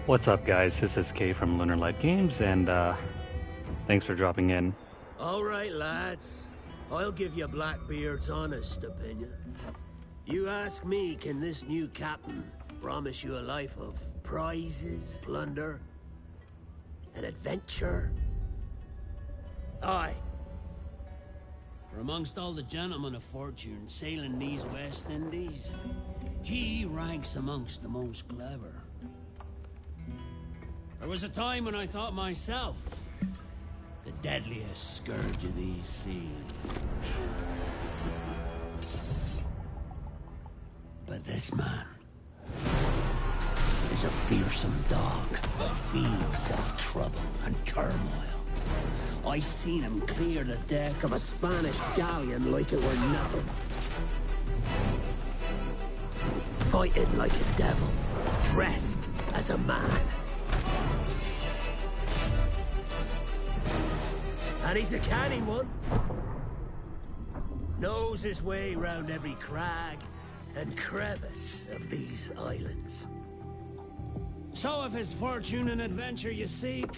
What's up, guys? This is Kay from Lunarlight Games, and thanks for dropping in. All right, lads. I'll give you Blackbeard's honest opinion. You ask me, can this new captain promise you a life of prizes, plunder, and adventure? Aye. For amongst all the gentlemen of fortune sailing these West Indies, he ranks amongst the most clever. There was a time when I thought myself the deadliest scourge of these seas. But this man is a fearsome dog that feeds off trouble and turmoil. I seen him clear the deck of a Spanish galleon like it were nothing. Fighting like a devil, dressed as a man. And he's a canny one. Knows his way round every crag and crevice of these islands. So if his fortune and adventure you seek,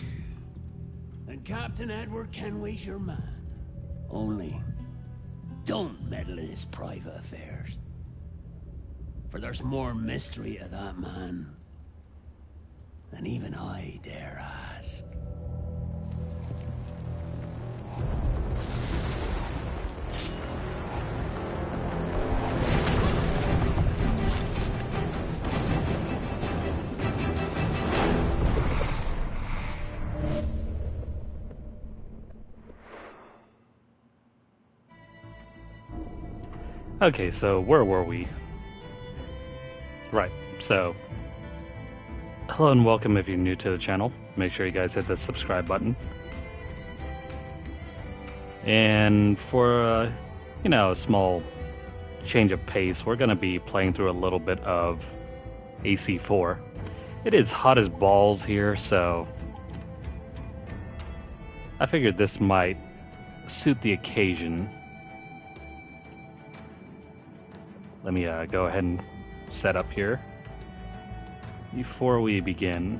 then Captain Edward Kenway's your man. Only, don't meddle in his private affairs. For there's more mystery to that man than even I dare ask. Okay, so where were we? Right, so hello and welcome if you're new to the channel. Make sure you guys hit the subscribe button. And for, a small change of pace, we're going to be playing through a little bit of AC4. It is hot as balls here, so I figured this might suit the occasion. Let me go ahead and set up here before we begin.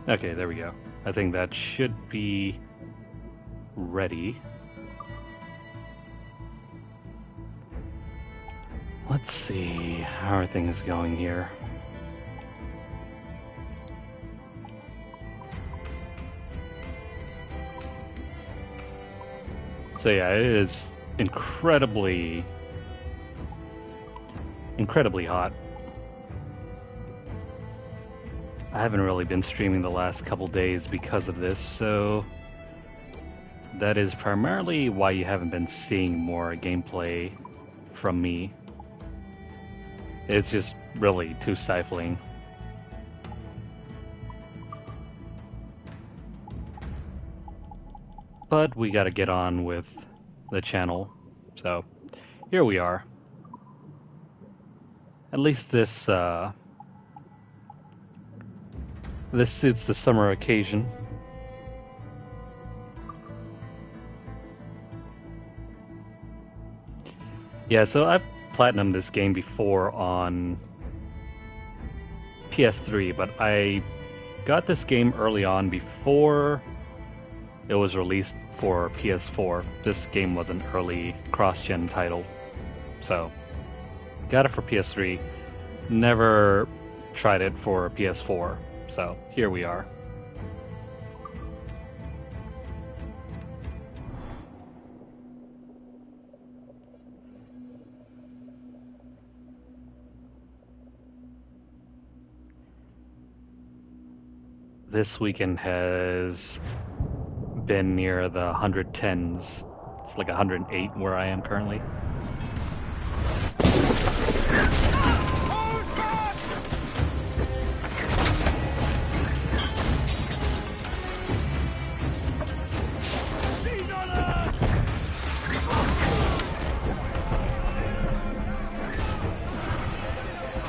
Okay, there we go. I think that should be ready. Let's see, how are things going here? So yeah, it is incredibly hot. I haven't really been streaming the last couple days because of this, so that is primarily why you haven't been seeing more gameplay from me. It's just really too stifling. But we gotta get on with the channel, so here we are. At least this this suits the summer occasion. Yeah, so I've platinumed this game before on PS3, but I got this game early on before it was released for PS4. This game was an early cross-gen title, so got it for PS3. Never tried it for PS4, so here we are. This weekend has been near the 110s. It's like 108 where I am currently.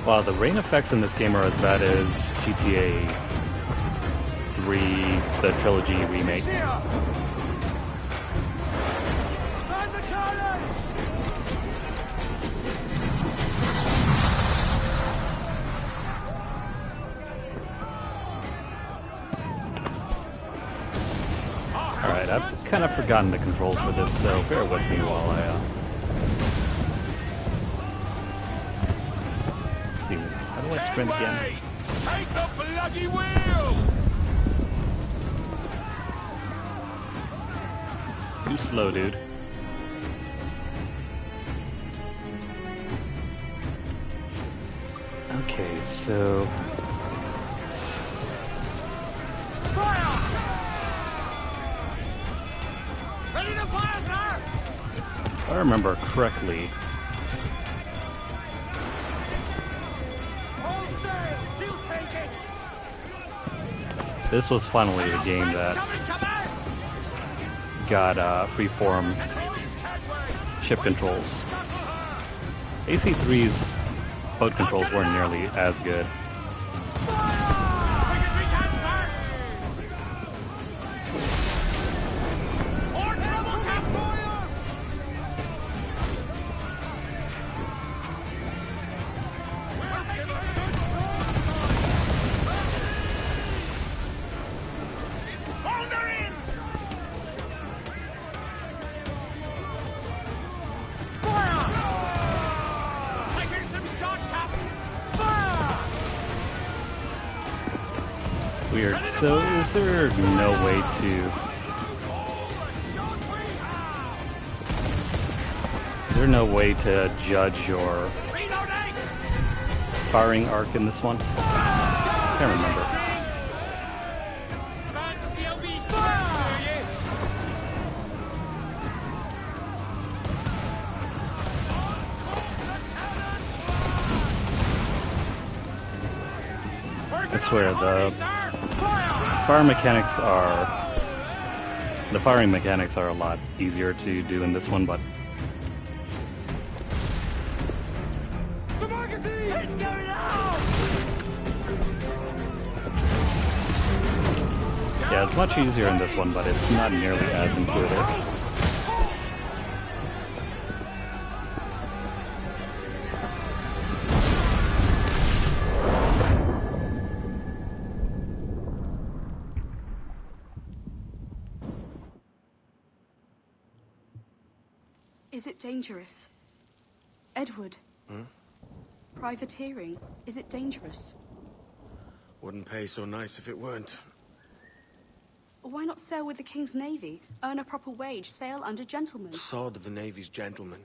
Wow, the rain effects in this game are as bad as GTA 3, the trilogy remake. Alright, I've kind of forgotten the controls for this, so bear with me while I see, how do I sprint again? Take the bloody wheel! Too slow, dude. Okay, so... Fire! Ready to fire, sir! If I remember correctly, Hold sail! She'll take it! this was finally the game that got freeform ship controls. AC3's boat controls weren't nearly as good. Weird. So is there no way to... Is there no way to judge your firing arc in this one? Can't remember. I swear, the firing mechanics are a lot easier to do in this one, but The magazine! It's going out! yeah, it's much easier in this one, but it's not nearly as intuitive. Is it dangerous? Edward? Privateering, is it dangerous? Wouldn't pay so nice if it weren't. Why not sail with the King's Navy? Earn a proper wage, sail under gentlemen. Sod the Navy's gentlemen.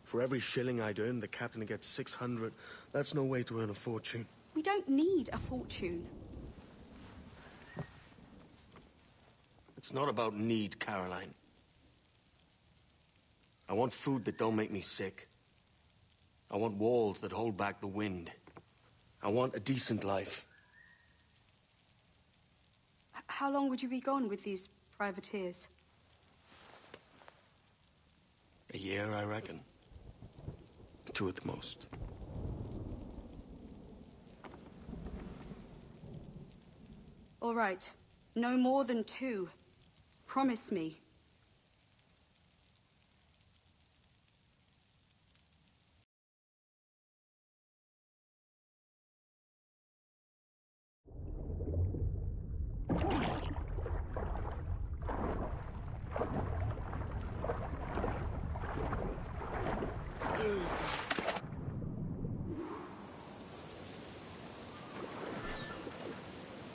For every shilling I'd earn, the captain gets 600. That's no way to earn a fortune. We don't need a fortune. It's not about need, Caroline. I want food that don't make me sick. I want walls that hold back the wind. I want a decent life. How long would you be gone with these privateers? A year, I reckon. 2 at the most. All right. No more than 2. Promise me.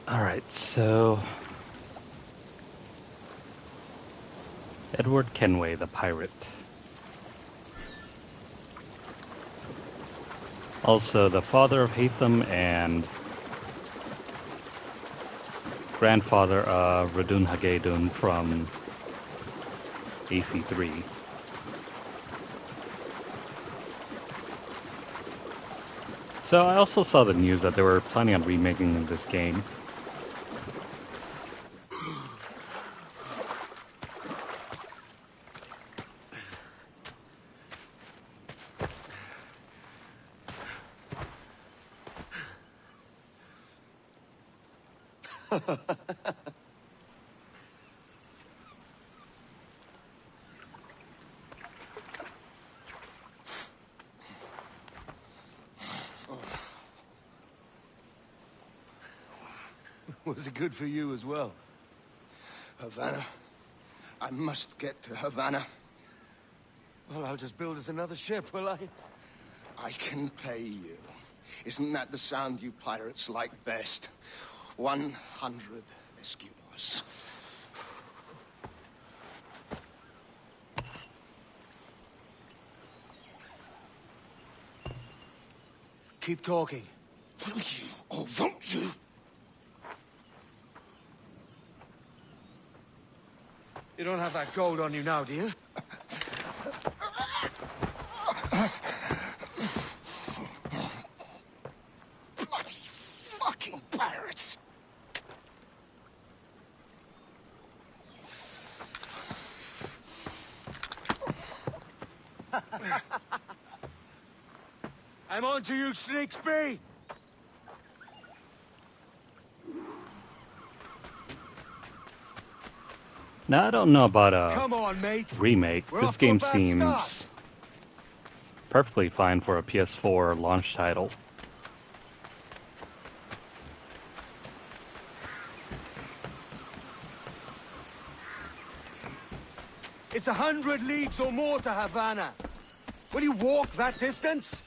Alright, so... Edward Kenway, the pirate. Also the father of Hatham and grandfather of Radun Hagedun from AC3. So I also saw the news that they were planning on remaking this game. Was it good for you as well? Havana. I must get to Havana. Well, I'll just build us another ship, will I? I can pay you. Isn't that the sound you pirates like best? 100 escudos. Keep talking. Will you or won't you? You don't have that gold on you now, do you? Bloody fucking pirates! I'm on to you, Snakesby! Now, I don't know about a Come on, mate. remake. We're This off to a game bad seems start. perfectly fine for a PS4 launch title. It's 100 leagues or more to Havana. Will you walk that distance?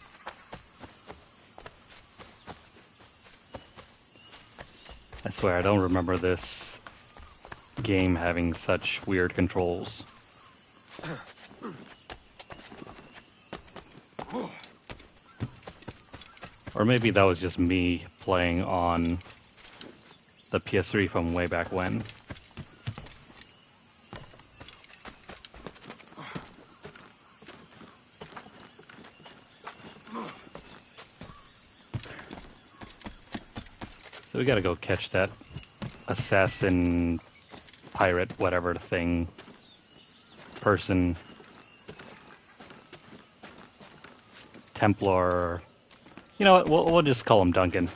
I swear, I don't remember this game having such weird controls. Or maybe that was just me playing on the PS3 from way back when. So we gotta go catch that assassin, pirate, whatever the thing, person, Templar. You know what? We'll just call him Duncan.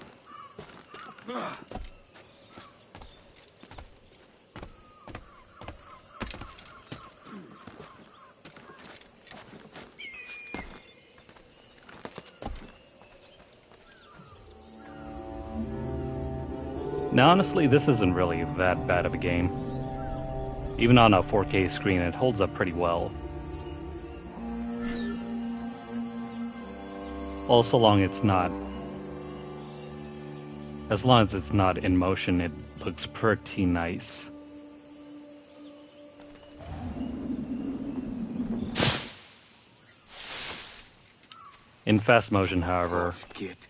Now, honestly, this isn't really that bad of a game. Even on a 4K screen, it holds up pretty well. Well, so long it's not. As long as it's not in motion, it looks pretty nice. In fast motion, however, Oh, git.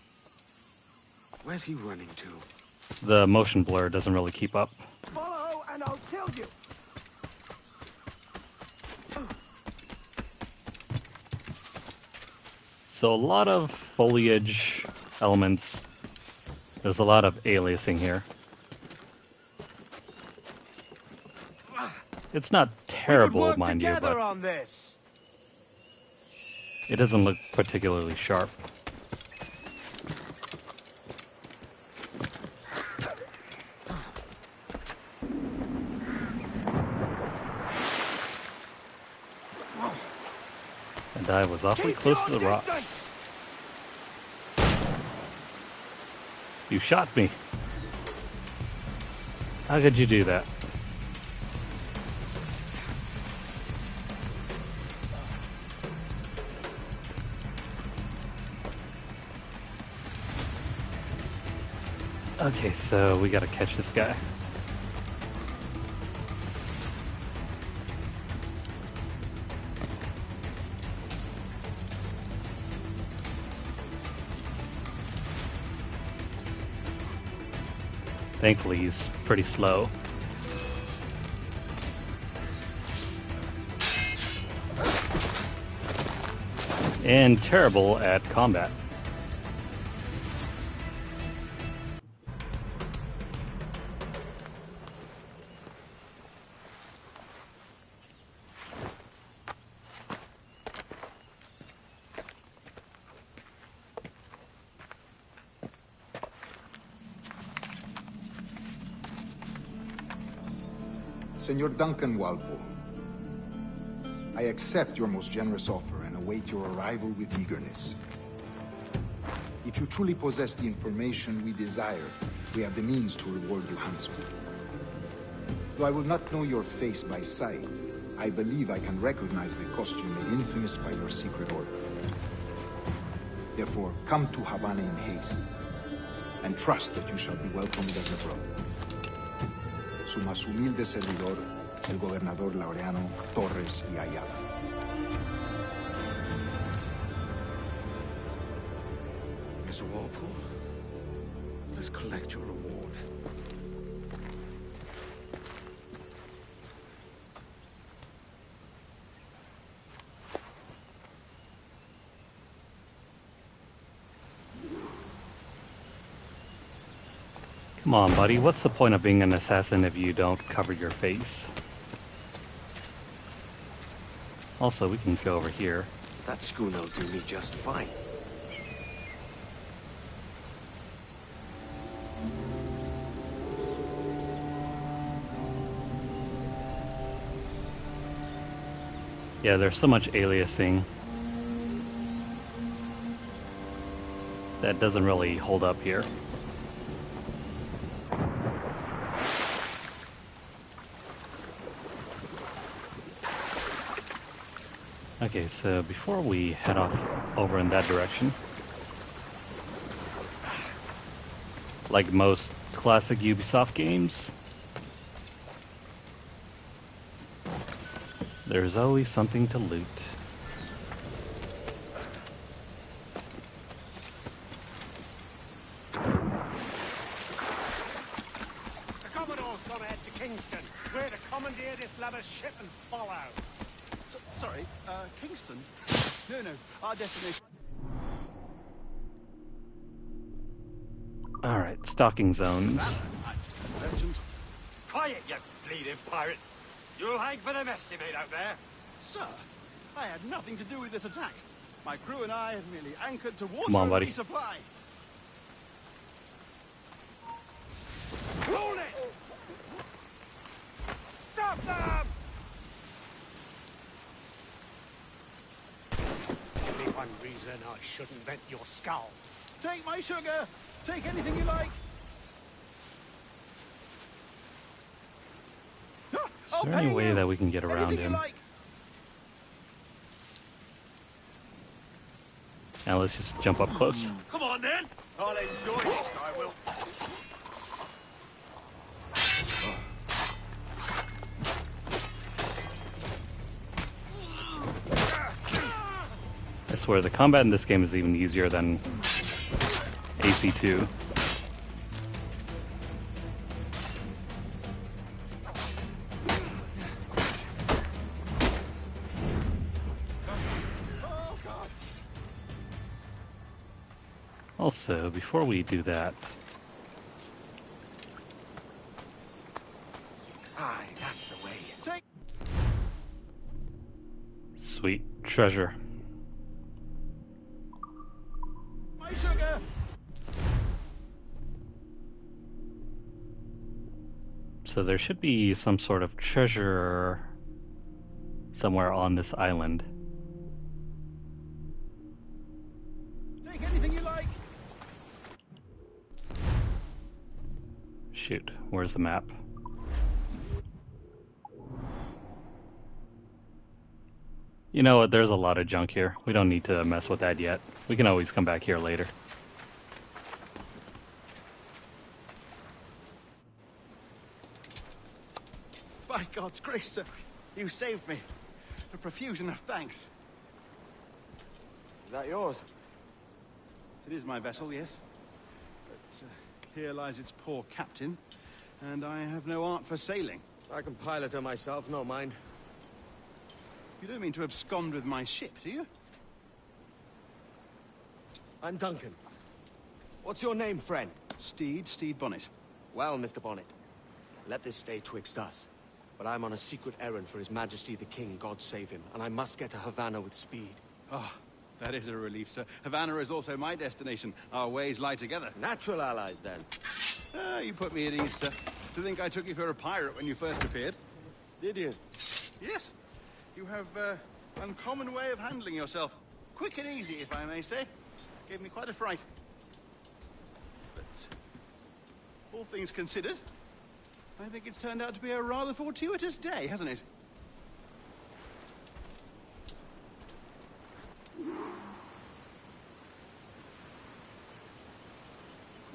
Where's he running to? the motion blur doesn't really keep up. Follow and I'll kill you. So a lot of foliage elements. There's a lot of aliasing here. It's not terrible, mind you, but on this. it doesn't look particularly sharp. And I was awfully close to the rocks. You shot me. How could you do that? Okay, so we gotta catch this guy. Thankfully, he's pretty slow. And terrible at combat. Senor Duncan Walpole, I accept your most generous offer and await your arrival with eagerness. If you truly possess the information we desire, we have the means to reward you handsomely. Though I will not know your face by sight, I believe I can recognize the costume made infamous by your secret order. Therefore, come to Havana in haste, and trust that you shall be welcomed as a brother. Su más humilde servidor, el gobernador Laureano Torres y Ayala. Mr. Walpole, let's collect your reward. Come on, buddy. What's the point of being an assassin if you don't cover your face? Also, we can go over here. That schooner will do me just fine. Yeah, there's so much aliasing that doesn't really hold up here. Okay, so before we head off over in that direction, like most classic Ubisoft games, there's always something to loot. The Commodore's gone ahead to Kingston. We're to commandeer this lavish ship and follow. Sorry, Kingston? No, our destination... Alright, stalking zones. Legend. Quiet, you bleeding pirate. You'll hang for the mess you made out there. Sir, I had nothing to do with this attack. My crew and I have merely anchored to water Come on, and buddy. resupply. Roll it! Stop them! Only one reason I shouldn't vent your skull. Take my sugar! Take anything you like! Is there any way that we can get around Anything you him? like. Now let's just jump up close. Come on, then. I'll enjoy this, I will. I swear, the combat in this game is even easier than AC2. Also, before we do that, Aye, that's the way. Take sweet treasure. my sugar! So there should be some sort of treasure somewhere on this island. Take anything you like! Shoot, where's the map? You know what, there's a lot of junk here. We don't need to mess with that yet. We can always come back here later. By God's grace, sir, you saved me. A profusion of thanks. Is that yours? It is my vessel, yes. But here lies its poor captain, and I have no art for sailing. I can pilot her myself, no mind. You don't mean to abscond with my ship, do you? I'm Duncan. What's your name, friend? Steed Bonnet. Well, Mr. Bonnet, let this stay twixt us. But I'm on a secret errand for His Majesty the King, God save him, and I must get to Havana with speed. Ah, that is a relief, sir. Havana is also my destination. Our ways lie together. Natural allies, then. Ah, you put me at ease, sir. To think I took you for a pirate when you first appeared. Did you? Yes. You have uncommon way of handling yourself. Quick and easy, if I may say. Gave me quite a fright. But all things considered, I think it's turned out to be a rather fortuitous day, hasn't it?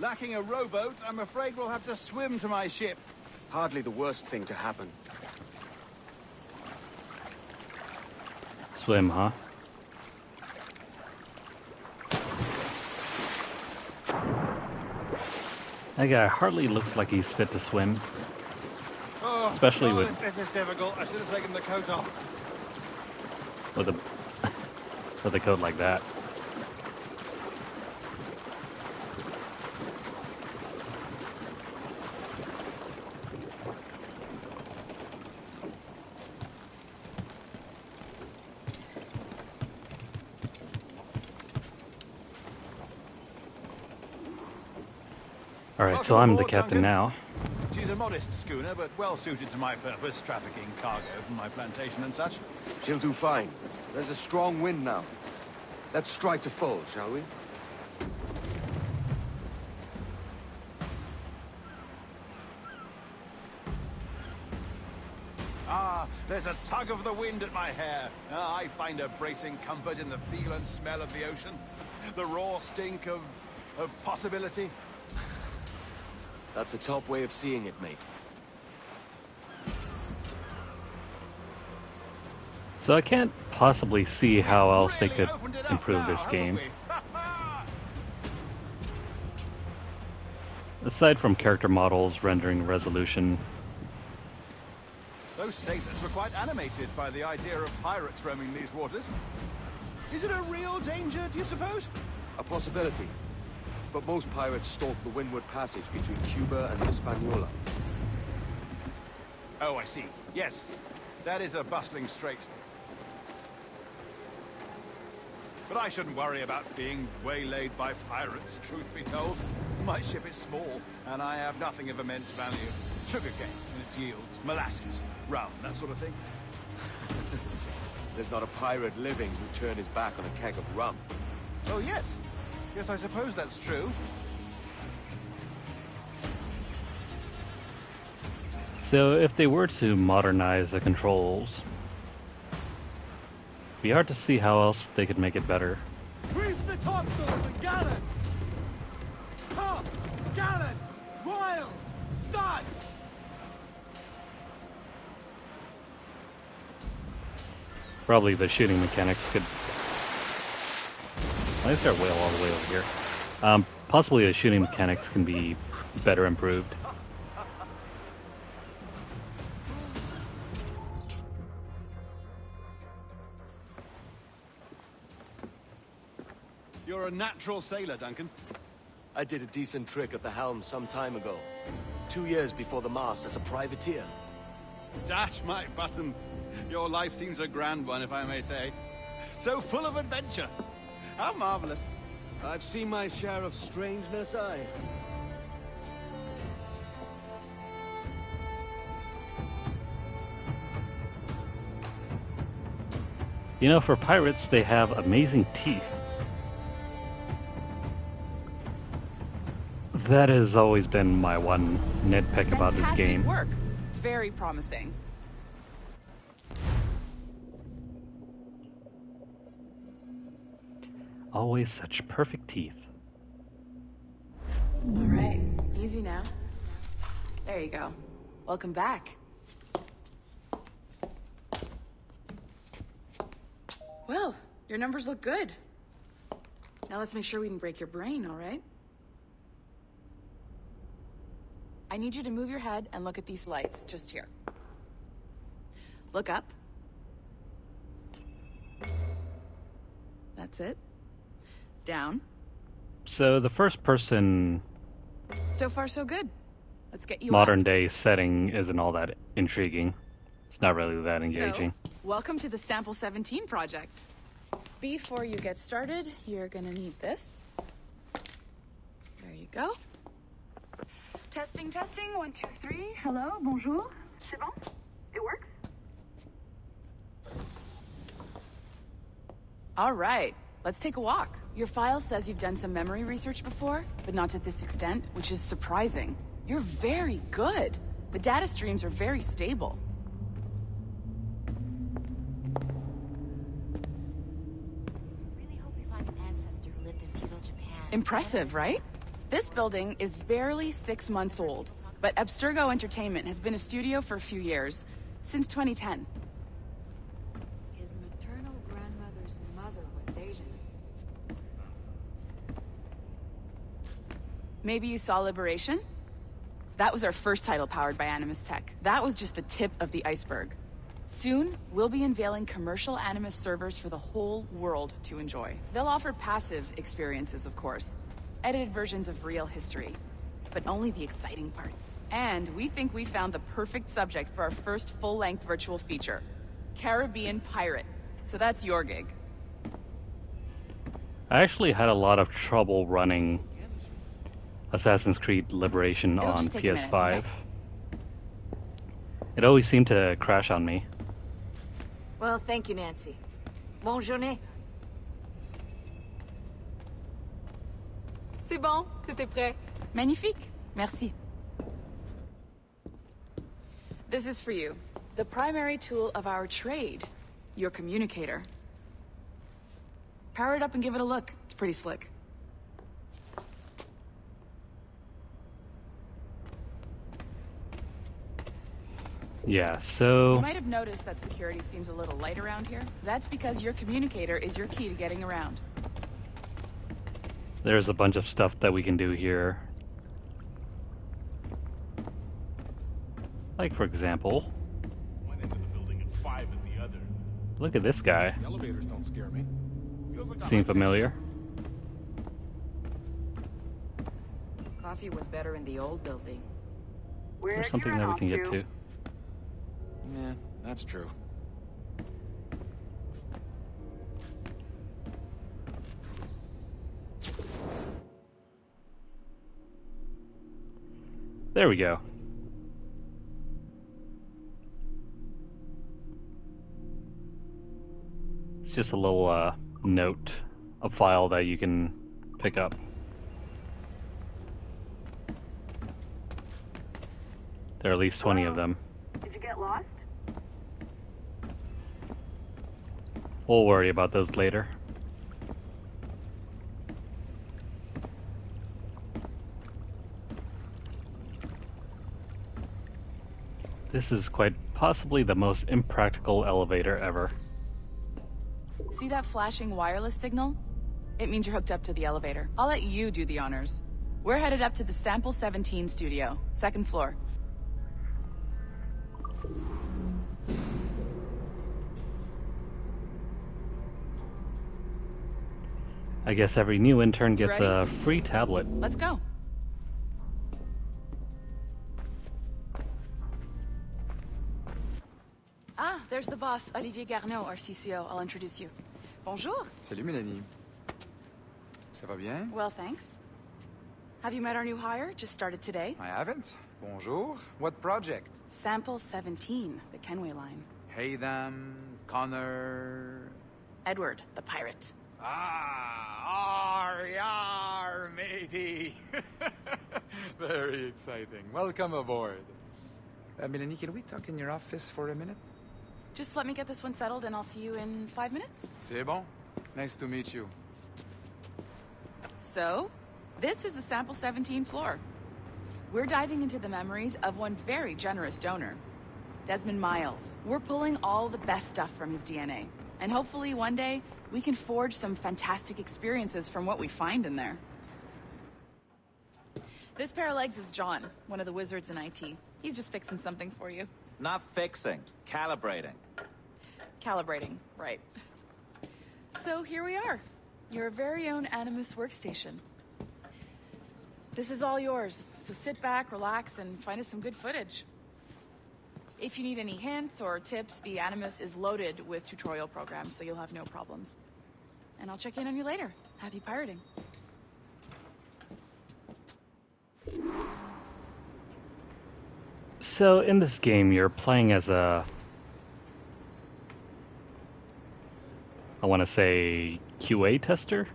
Lacking a rowboat, I'm afraid we'll have to swim to my ship. Hardly the worst thing to happen. Swim, huh? That guy hardly looks like he's fit to swim. Oh, Especially with... This is difficult. I should have taken the coat off. With a... with a coat like that. Alright, so I'm the captain now. She's a modest schooner, but well suited to my purpose, trafficking cargo from my plantation and such. She'll do fine. There's a strong wind now. Let's strike to full, shall we? Ah, there's a tug of the wind at my hair. Ah, I find a bracing comfort in the feel and smell of the ocean. The raw stink of possibility. That's a top way of seeing it, mate. So I can't possibly see how else they could improve this game. Aside from character models, rendering, resolution. Those sailors were quite animated by the idea of pirates roaming these waters. Is it a real danger, do you suppose? A possibility. But most pirates stalk the windward passage between Cuba and Hispaniola. Oh, I see. Yes, that is a bustling strait. But I shouldn't worry about being waylaid by pirates, truth be told. My ship is small, and I have nothing of immense value. Sugarcane and its yields, molasses, rum, that sort of thing. There's not a pirate living who'd turn his back on a keg of rum. Oh, yes. Yes, I suppose that's true. So if they were to modernize the controls, it'd be hard to see how else they could make it better. Grease the topsails and gallants! Tops, gallants, royals, studs! Probably the shooting mechanics could... Why is there a whale all the way over here? Possibly the shooting mechanics can be better improved. You're a natural sailor, Duncan. I did a decent trick at the helm some time ago. 2 years before the mast as a privateer. Dash my buttons. Your life seems a grand one, if I may say. So full of adventure. How marvelous. I've seen my share of strangeness, aye. You know, for pirates, they have amazing teeth. That has always been my one nitpick about this game. Fantastic work. Very promising. Always such perfect teeth. All right, easy now. There you go. Welcome back. Well, your numbers look good. Now let's make sure we can break your brain, all right? I need you to move your head and look at these lights just here. Look up. That's it. Down. So the first person So far, so good. Let's get you modern up. day setting isn't all that intriguing. It's not really that engaging. So, welcome to the Sample 17 project. Before you get started, you're gonna need this. There you go. Testing, testing, 1, 2, 3. Hello, bonjour. C'est bon? It works? All right, let's take a walk. Your file says you've done some memory research before, but not to this extent, which is surprising. You're very good. The data streams are very stable. Really hope we find an ancestor who lived in feudal Japan. Impressive, right? This building is barely 6 months old, but Abstergo Entertainment has been a studio for a few years, since 2010. His maternal grandmother's mother was Asian. Maybe you saw Liberation? That was our first title powered by Animus Tech. That was just the tip of the iceberg. Soon, we'll be unveiling commercial Animus servers for the whole world to enjoy. They'll offer passive experiences, of course. Edited versions of real history. But only the exciting parts. And we think we found the perfect subject for our first full-length virtual feature. Caribbean pirates. So that's your gig. I actually had a lot of trouble running Assassin's Creed Liberation It'll on just take a minute, PS5. okay? It always seemed to crash on me. Well, thank you, Nancy. Bonne journée. C'est bon, c'était prêt. Magnifique. Merci. This is for you. The primary tool of our trade. Your communicator. Power it up and give it a look. It's pretty slick. Yeah, so... You might have noticed that security seems a little light around here. That's because your communicator is your key to getting around. There's a bunch of stuff that we can do here. Like, for example... One end of the building and 5 at the other. Look at this guy. The elevators don't scare me. Feels like Seem familiar? Coffee was better in the old building. There's something that we can get to. Yeah, that's true. There we go. It's just a little note, a file that you can pick up. There are at least 20 of them. Did you get lost? We'll worry about those later. This is quite possibly the most impractical elevator ever. See that flashing wireless signal? It means you're hooked up to the elevator. I'll let you do the honors. We're headed up to the Sample 17 studio, 2nd floor. I guess every new intern gets Ready? a free tablet. Let's go. Ah, there's the boss, Olivier Garneau, our CCO. I'll introduce you. Bonjour. Salut Mélanie. Ça va bien? Well, thanks. Have you met our new hire? Just started today. I haven't. Bonjour. What project? Sample 17, the Kenway line. Haydam, Connor... Edward, the pirate. Ah, yar, matey. Very exciting. Welcome aboard. Mélanie, can we talk in your office for a minute? Just let me get this one settled and I'll see you in 5 minutes. C'est bon. Nice to meet you. So, this is the Sample 17 floor. We're diving into the memories of one very generous donor, Desmond Miles. We're pulling all the best stuff from his DNA. And hopefully one day, we can forge some fantastic experiences from what we find in there. This pair of legs is John, one of the wizards in IT. He's just fixing something for you. Not fixing, calibrating. Calibrating, right. So here we are, your very own Animus workstation. This is all yours, so sit back, relax, and find us some good footage. If you need any hints or tips, the Animus is loaded with tutorial programs, so you'll have no problems. And I'll check in on you later. Happy pirating. So in this game, you're playing as a I want to say QA tester.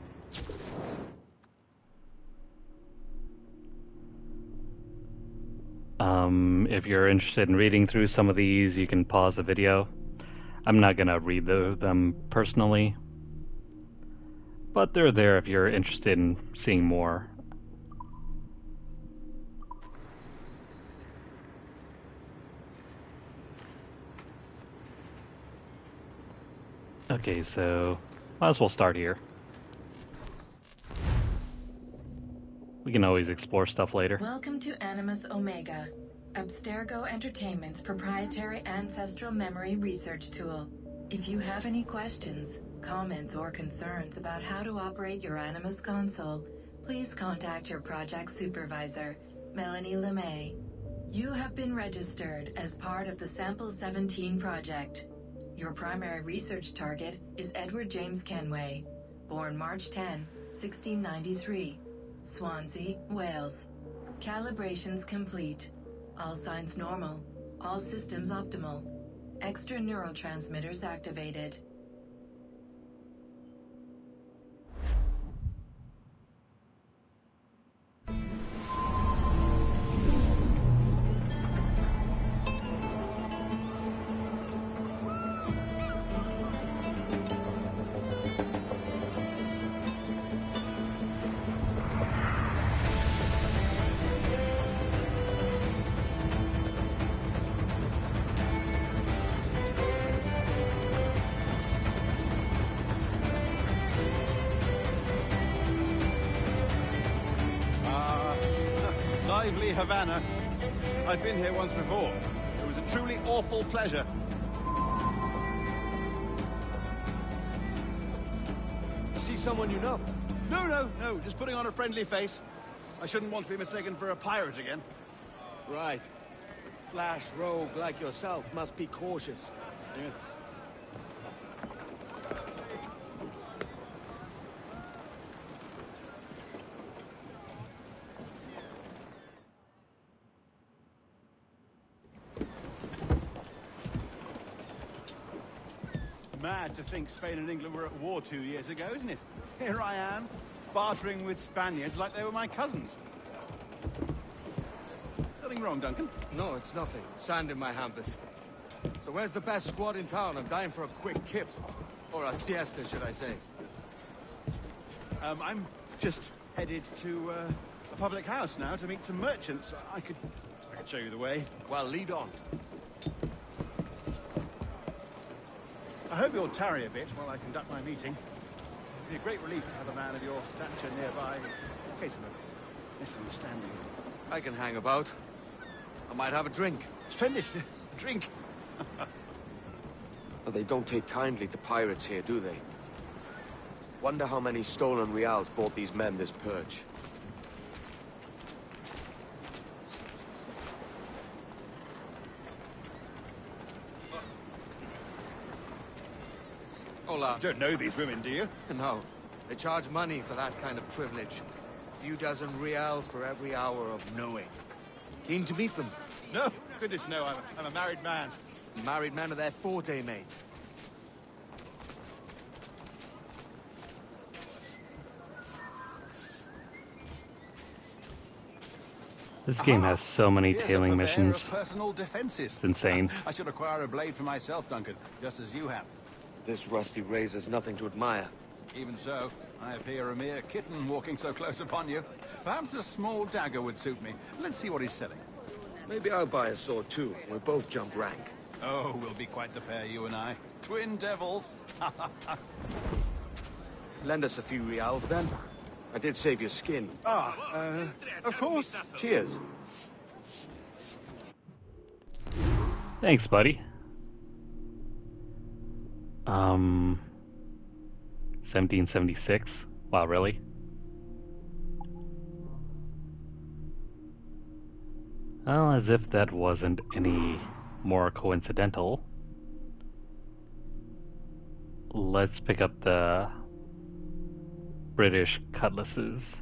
If you're interested in reading through some of these, you can pause the video. I'm not gonna read them personally, but they're there if you're interested in seeing more. Okay, so might as well start here. We can always explore stuff later. Welcome to Animus Omega, Abstergo Entertainment's proprietary ancestral memory research tool. If you have any questions, comments, or concerns about how to operate your Animus console, please contact your project supervisor, Melanie LeMay. You have been registered as part of the Sample 17 project. Your primary research target is Edward James Kenway, born March 10, 1693, Swansea, Wales. Calibrations complete. All signs normal. All systems optimal. Extra neurotransmitters activated. Lively Havana. I've been here once before. It was a truly awful pleasure. See someone you know? No. Just putting on a friendly face. I shouldn't want to be mistaken for a pirate again. Right. Flash rogue like yourself must be cautious. Yeah. Mad to think Spain and England were at war 2 years ago, isn't it? Here I am, bartering with Spaniards like they were my cousins. Nothing wrong, Duncan? No, it's nothing. Sand in my hampers. So where's the best squad in town? I'm dying for a quick kip. Or a siesta, should I say. I'm just headed to a public house now to meet some merchants. I could show you the way. Well, lead on. I hope you'll tarry a bit while I conduct my meeting. It'd be a great relief to have a man of your stature nearby in case of a misunderstanding. I can hang about. I might have a drink. Splendid. A drink. But they don't take kindly to pirates here, do they? Wonder how many stolen reals bought these men this purge. Hola. You don't know these women, do you? No. They charge money for that kind of privilege. A few dozen reals for every hour of knowing. Keen to meet them? No. Goodness, no. I'm a married man. Married men are their forte, mate. This game has so many tailing missions. Personal defenses. It's insane. I should acquire a blade for myself, Duncan, just as you have. This rusty razor's nothing to admire. Even so, I appear a mere kitten walking so close upon you. Perhaps a small dagger would suit me. Let's see what he's selling. Maybe I'll buy a sword too. We'll both jump rank. Oh, we'll be quite the pair, you and I. Twin devils. Lend us a few reals, then. I did save your skin. Of course. Cheers. Thanks, buddy. 1776? Wow, really? Well, as if that wasn't any more coincidental. Let's pick up the British cutlasses.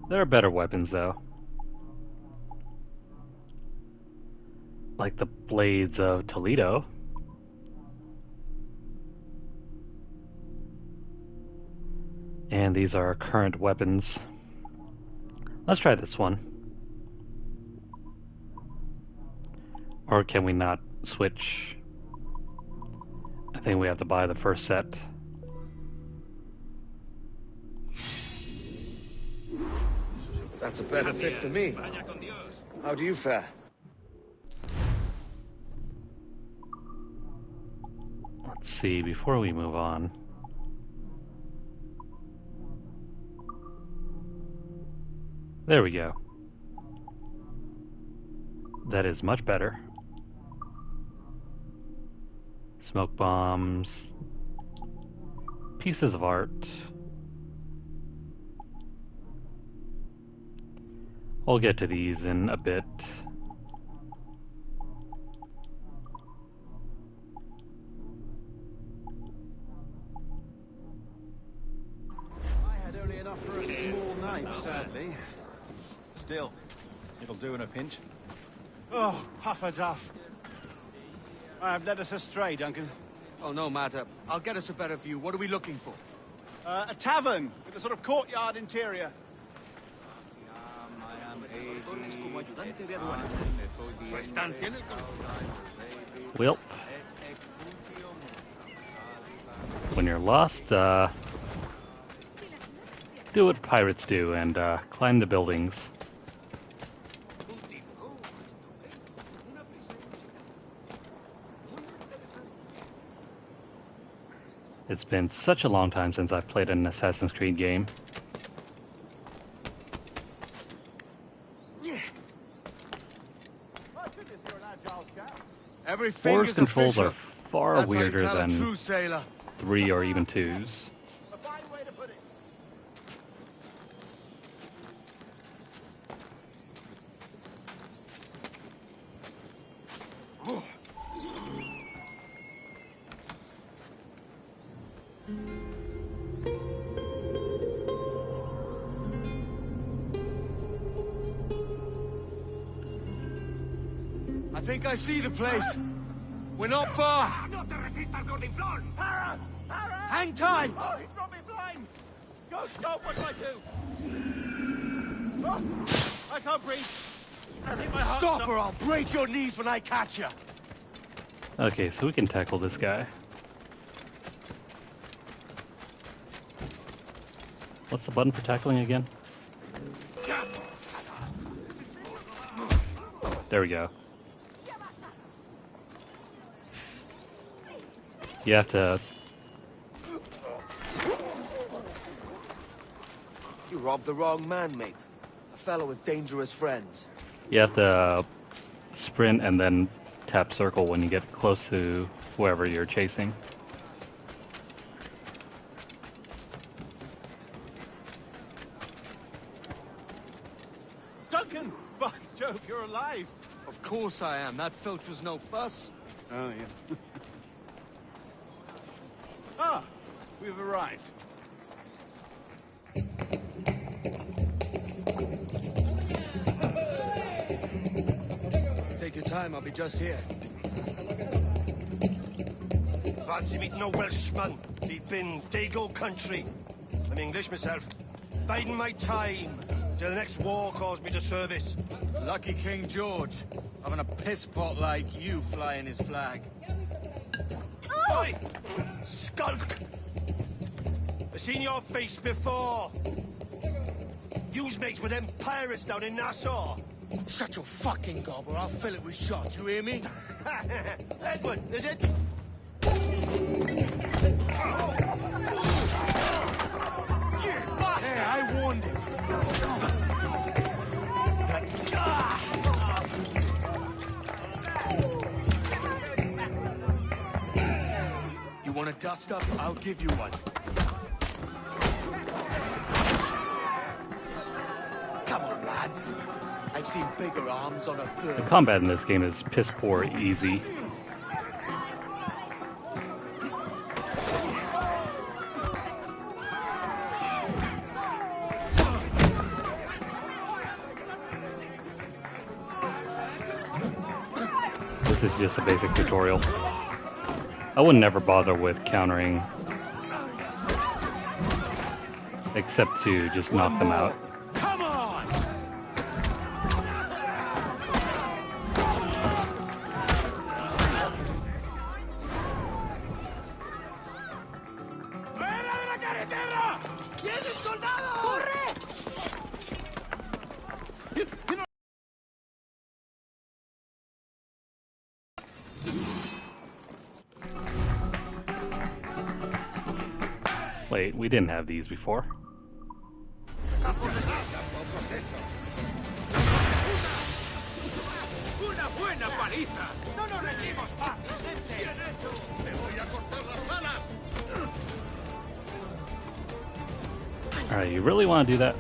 There are better weapons, though. Like the blades of Toledo. these are current weapons. Let's try this one. Or can we not switch? I think we have to buy the first set. That's a better fit for me. How do you fare? Let's see, before we move on. There we go. That is much better. Smoke bombs. Pieces of art. We'll get to these in a bit. I had only enough for a small knife, sadly. Still, it'll do in a pinch. Oh, puffer duff. I have led us astray, Duncan. Oh, no matter. I'll get us a better view. What are we looking for? A tavern with a sort of courtyard interior. Well, when you're lost, do what pirates do and climb the buildings. It's been such a long time since I've played an Assassin's Creed game. Force controls are far weirder than 3 or even 2s. I think I see the place. We're not far. Hang tight. Oh, he's brought me blind. Go stop. What do I do? Oh, I can't breathe. I think my heart's Stop or I'll break your knees when I catch you. Okay, so we can tackle this guy. What's the button for tackling again? There we go. You have to... You robbed the wrong man, mate. A fellow with dangerous friends. You have to sprint and then tap circle when you get close to whoever you're chasing. Duncan! By Jove, you're alive! Of course I am. That filch was no fuss. Oh, yeah. Ah! We've arrived. Take your time, I'll be just here. Fancy meeting a Welshman deep in Dago country. I'm English myself. Biding my time till the next war calls me to service. Lucky King George, having a piss pot like you flying his flag. Oi! Skulk! I've seen your face before. You's mates with them pirates down in Nassau. Shut your fucking gob or I'll fill it with shot, you hear me? Edward, is it? Hey, I warned him. You want a dust up? I'll give you one. Come on, lads. I've seen bigger arms on a The bird. combat in this game is piss poor easy. This is just a basic tutorial. I would never bother with countering except to just knock them out. Come on! Wait, we didn't have these before. ¡Una buena paliza! ¡No nos rendimos fácilmente! ¡Bien hecho! ¡Te voy a cortar las alas! Alright, you really want to do that?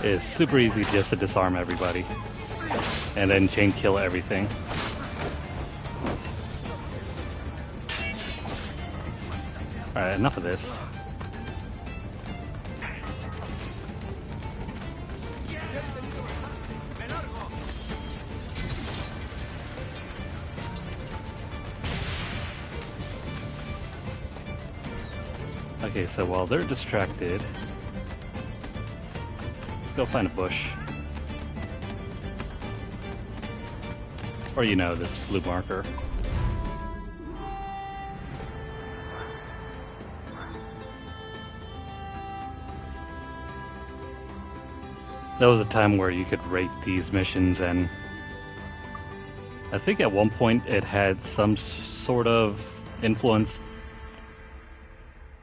It's super easy just to disarm everybody and then chain kill everything. Alright, enough of this. Okay, so while they're distracted, go find a bush. Or, you know, this blue marker. That was a time where you could rate these missions, and I think at one point it had some sort of influence.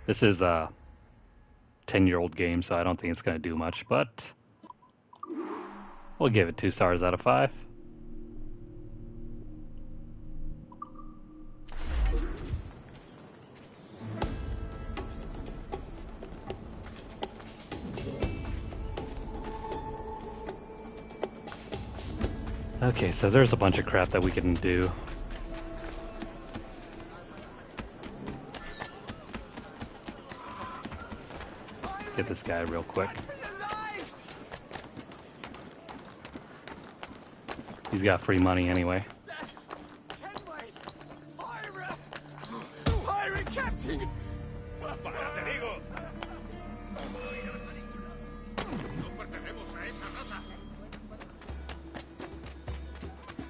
This is a 10-year-old game, so I don't think it's going to do much, but we'll give it 2 stars out of 5. Okay, so there's a bunch of crap that we can do. Get this guy real quick. He's got free money anyway. Pirate captain!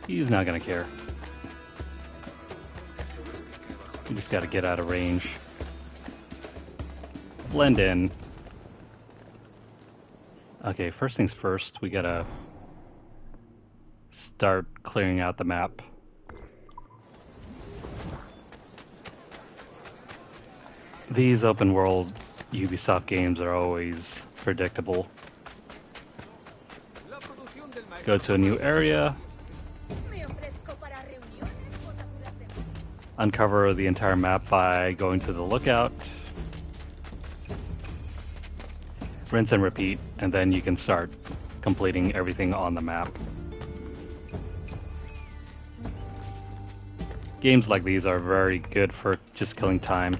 He's not gonna care. You just gotta get out of range. Blend in. Okay, first things first, we gotta start clearing out the map. These open world Ubisoft games are always predictable. Go to a new area, uncover the entire map by going to the lookout, rinse and repeat, and then you can start completing everything on the map. Games like these are very good for just killing time.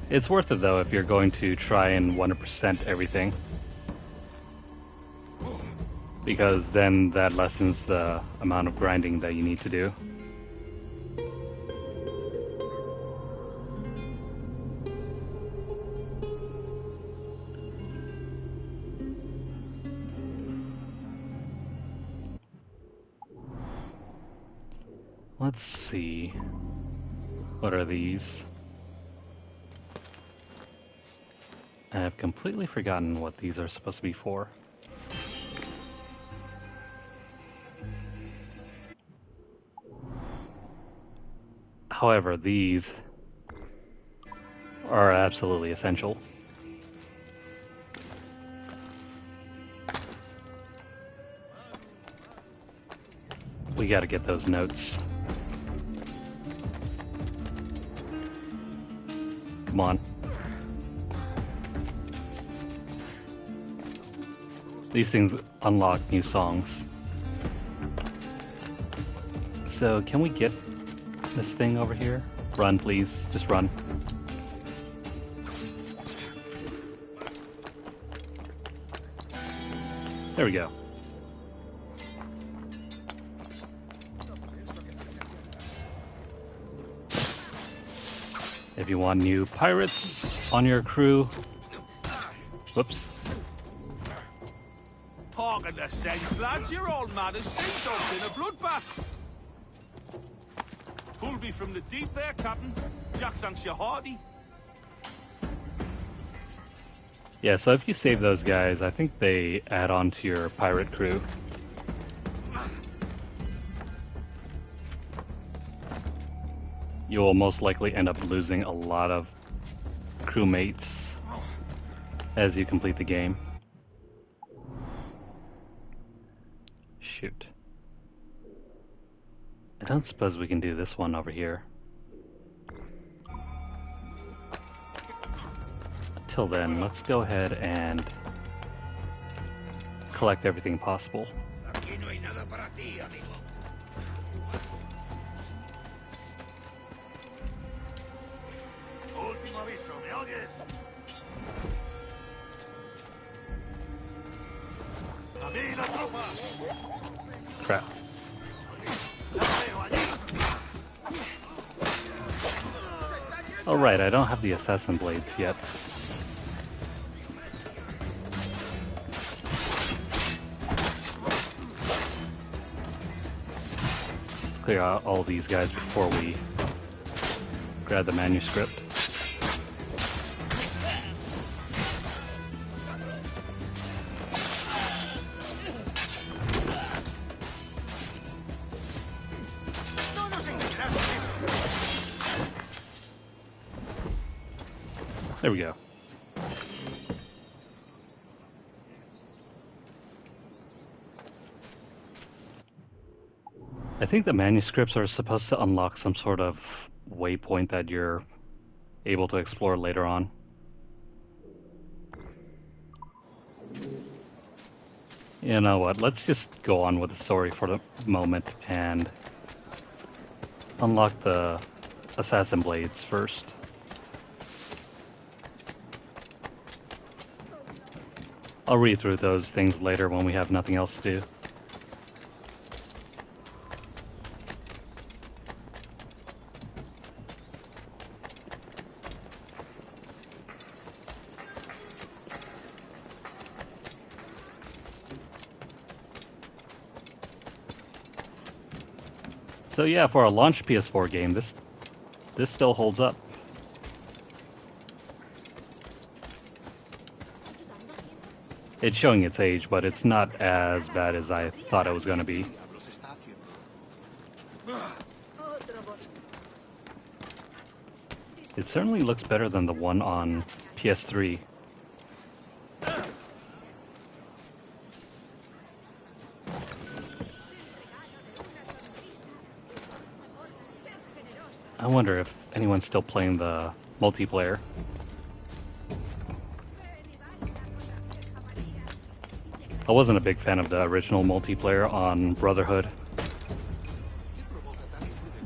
It's worth it though if you're going to try and 100% everything, because then that lessens the amount of grinding that you need to do. Let's see. What are these? I've completely forgotten what these are supposed to be for. However, these are absolutely essential. We gotta get those notes. Come on. these things unlock new songs. So can we get this thing over here? Run, please. Just run. There we go. If you want new pirates on your crew... Whoops. Talking the sense, lads, you're all mad as sea-dogs in a bloodbath. Pull me from the deep there, Captain. Jack thanks you hearty. Yeah, so if you save those guys, I think they add on to your pirate crew. You will most likely end up losing a lot of crewmates as you complete the game. Shoot. I don't suppose we can do this one over here. Until then, let's go ahead and collect everything possible. Crap. Alright, I don't have the assassin blades yet. Let's clear out all these guys before we grab the manuscript. There we go. I think the manuscripts are supposed to unlock some sort of waypoint that you're able to explore later on. You know what, let's just go on with the story for the moment and unlock the assassin blades first. I'll read through those things later when we have nothing else to do. So yeah, for a launch PS4 game, this still holds up. It's showing its age, but it's not as bad as I thought it was going to be. It certainly looks better than the one on PS3. I wonder if anyone's still playing the multiplayer. I wasn't a big fan of the original multiplayer on Brotherhood.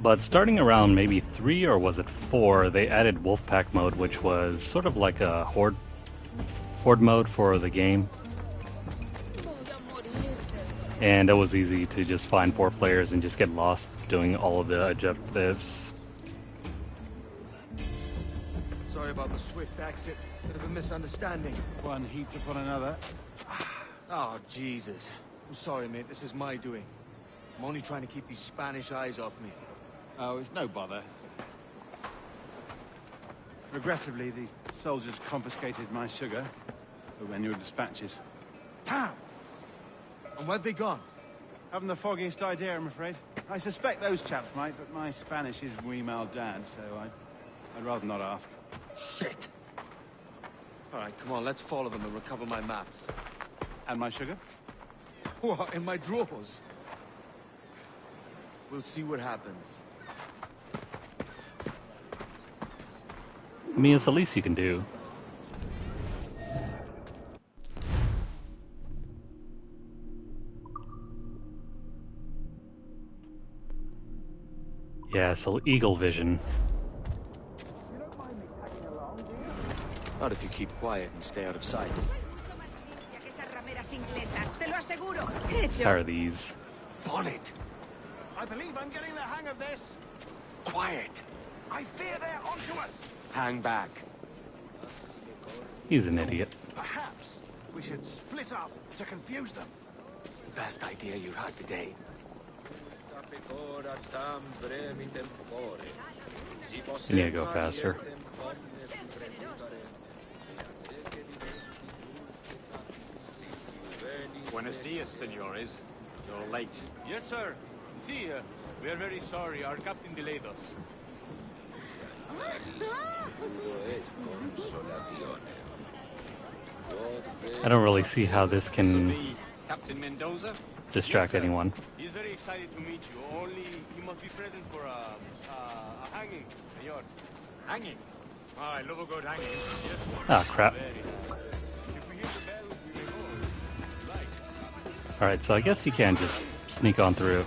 But starting around maybe 3 or was it 4, they added Wolfpack mode, which was sort of like a horde mode for the game. And it was easy to just find 4 players and just get lost doing all of the objectives. Sorry about the swift exit. Bit of a misunderstanding. One heaped upon another. Oh, Jesus. I'm sorry, mate. This is my doing. I'm only trying to keep these Spanish eyes off me. Oh, it's no bother. Regrettably, the soldiers confiscated my sugar for when your dispatches. Damn! And where've they gone? Haven't the foggiest idea, I'm afraid. I suspect those chaps might, but my Spanish is wee mal dad, so I'd rather not ask. Shit! Alright, come on, let's follow them and recover my maps. And my sugar? What, in my drawers? We'll see what happens. I mean, it's the least you can do. Yeah, so Eagle Vision. Not if you keep quiet and stay out of sight. How are these? Bonnet! I believe I'm getting the hang of this. Quiet! I fear they're onto us! Hang back. He's an idiot. Perhaps we should split up to confuse them. It's the best idea you've had today. You need to go faster. Buenos dias, senores. You're late. Yes, sir. See, we are very sorry. Our captain delayed us. I don't really see how this can Captain Mendoza? distract Yes, sir. anyone. He's very excited to meet you. Only he must be present for a hanging, senor. Hanging? Oh, I love a good hanging. Yes, sir. Ah, crap. Very. If we hear the bell, we may go. Right. Alright, so I guess you can just sneak on through.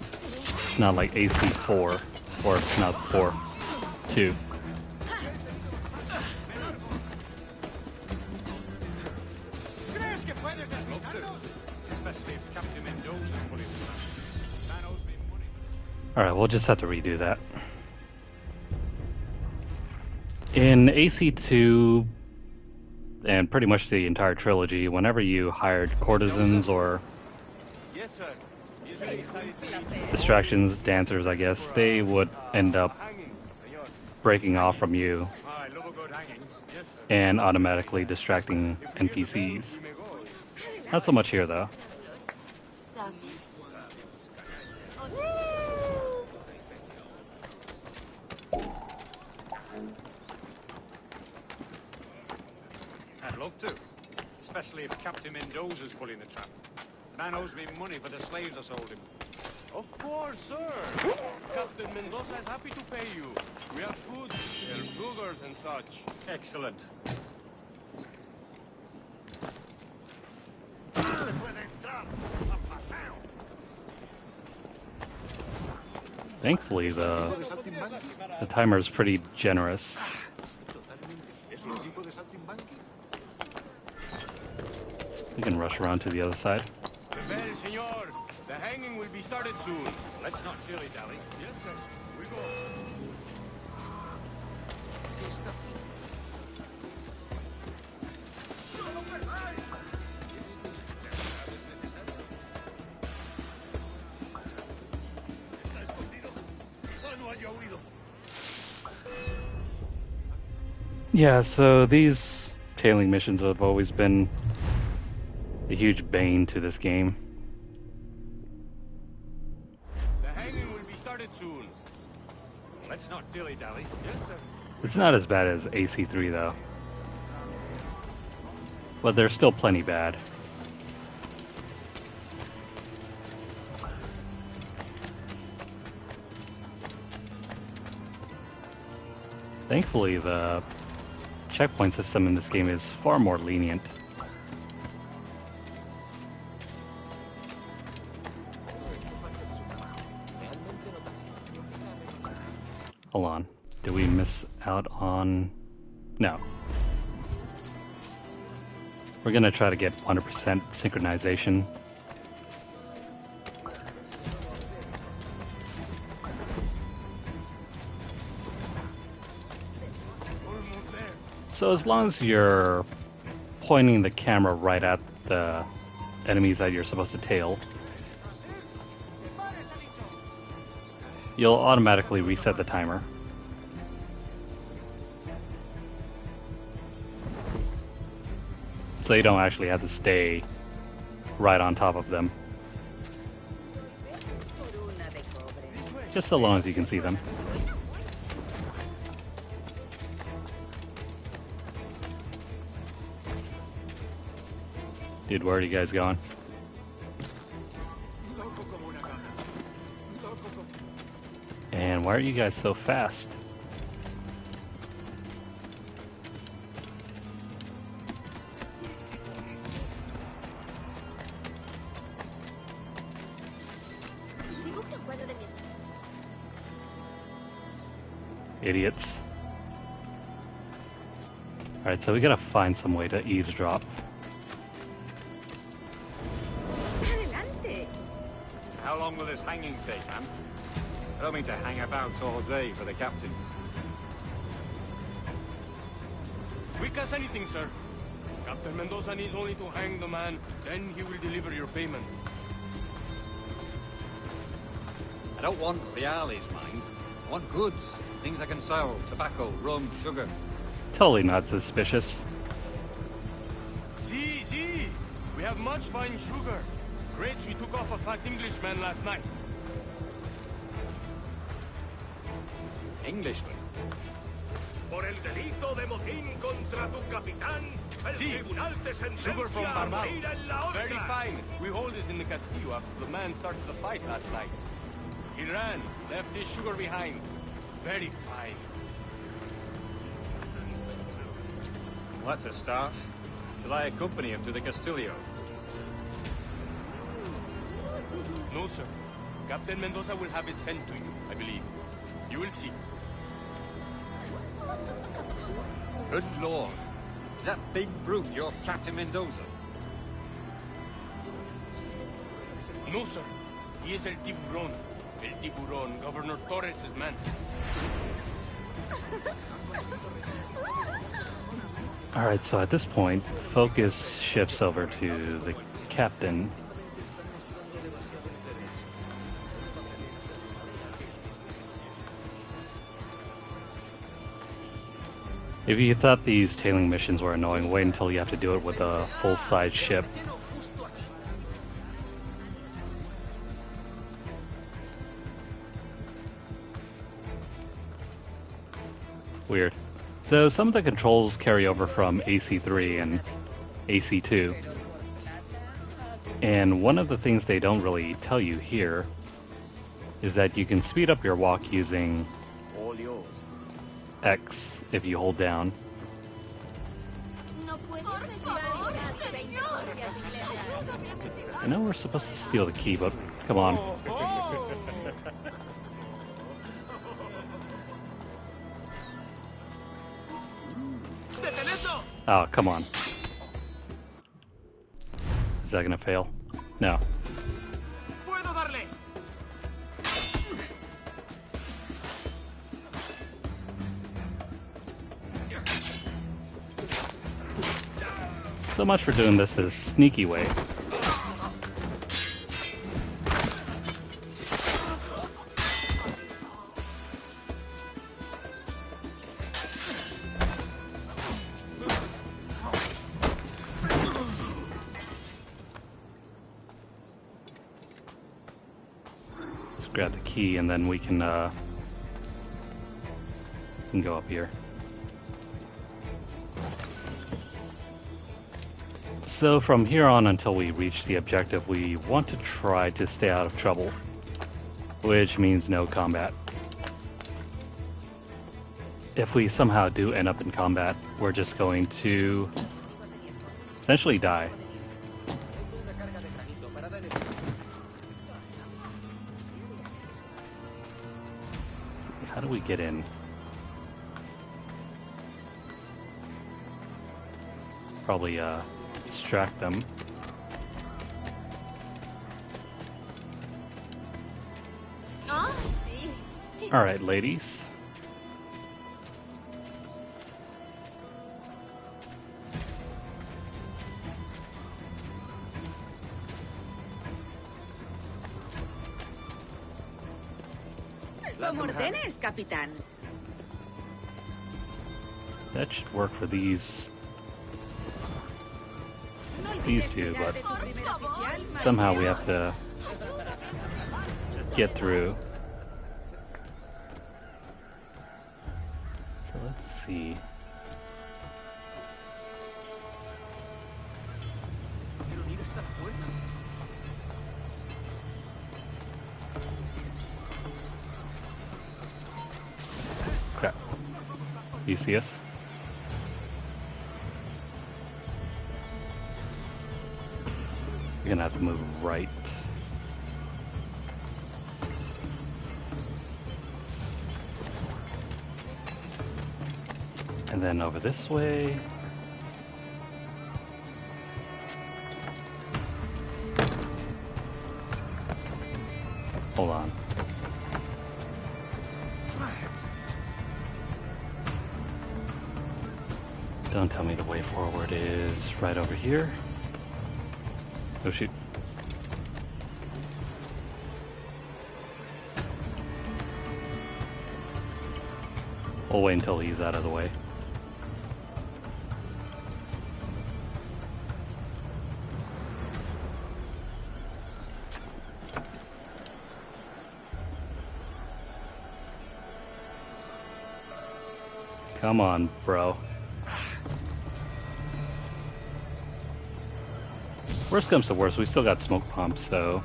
It's not like AC4, or it's not 4, 2. Especially if Captain Mendoza's pulling the man owes me money. Alright, we'll just have to redo that. In AC2, and pretty much the entire trilogy, whenever you hired courtesans or Yes, sir. He's very excited to meet you. distractions, dancers, I guess, they would end up breaking off from you Oh, I love a good hanging. Yes, sir. and automatically distracting NPCs. Not so much here, though. I'd love to. Especially if Captain Mendoza's pulling the trap. The man owes me money for the slaves I sold him. Of course, sir. Captain Mendoza is happy to pay you. We have food, sugars, and such. Excellent. Thankfully, the timer is pretty generous. We can rush around to the other side. Well, senor, the hanging will be started soon. Let's not dilly-dally. Yes, sir. We go. Yeah, so these tailing missions have always been a huge bane to this game. The hanging will be started soon. Let's not dilly-dally. Yes, sir. It's not as bad as AC3 though. But they're still plenty bad. Thankfully, the checkpoint system in this game is far more lenient. Hold on. Did we miss out on... No. We're gonna try to get 100% synchronization. So as long as you're pointing the camera right at the enemies that you're supposed to tail, you'll automatically reset the timer. So you don't actually have to stay right on top of them. Just so long as you can see them. Dude, where are you guys going? And why are you guys so fast? Idiots. Alright, so we gotta find some way to eavesdrop. How long will this hanging take, man? I don't mean to hang about all day for the captain. Quick as anything, sir. Captain Mendoza needs only to hang the man, then he will deliver your payment. I don't want reales, mind. I want goods. Things I can sell. Tobacco, rum, sugar. Totally not suspicious. See. We have much fine sugar. Grapes we took off a fat Englishman last night. Englishman? Por el delito de motín contra tu capitán, el tribunal te sentencia Sugar from a Barbados. morir en la horca. Very fine. We hold it in the Castillo after the man started the fight last night. He ran, left his sugar behind. Very fine. Well, that's a start. Shall I accompany him to the Castillo? No, sir. Captain Mendoza will have it sent to you, I believe. You will see. Good lord. Is that big brute your Captain Mendoza? No, sir. He is El Tiburon. El Tiburon, Governor Torres' man. Alright, so at this point, focus shifts over to the captain. If you thought these tailing missions were annoying, wait until you have to do it with a full-size ship. Weird. So some of the controls carry over from AC3 and AC2. And one of the things they don't really tell you here is that you can speed up your walk using X if you hold down. I know we're supposed to steal the key, but come on. Oh, come on. Is that gonna fail? No. So much for doing this a sneaky way. Let's grab the key and then we can go up here. So from here on until we reach the objective, we want to try to stay out of trouble, which means no combat. If we somehow do end up in combat, we're just going to essentially die. How do we get in? Probably distract them. Alright, ladies. Como ordenes, capitán. That should work for these two, but somehow we have to get through. So let's see. Crap. You see us? You're gonna have to move right. then over this way. Hold on. Don't tell me the way forward is right over here. Oh shoot. We'll wait until he's out of the way. Come on, bro. Worst comes to worst, we still got smoke pumps, so...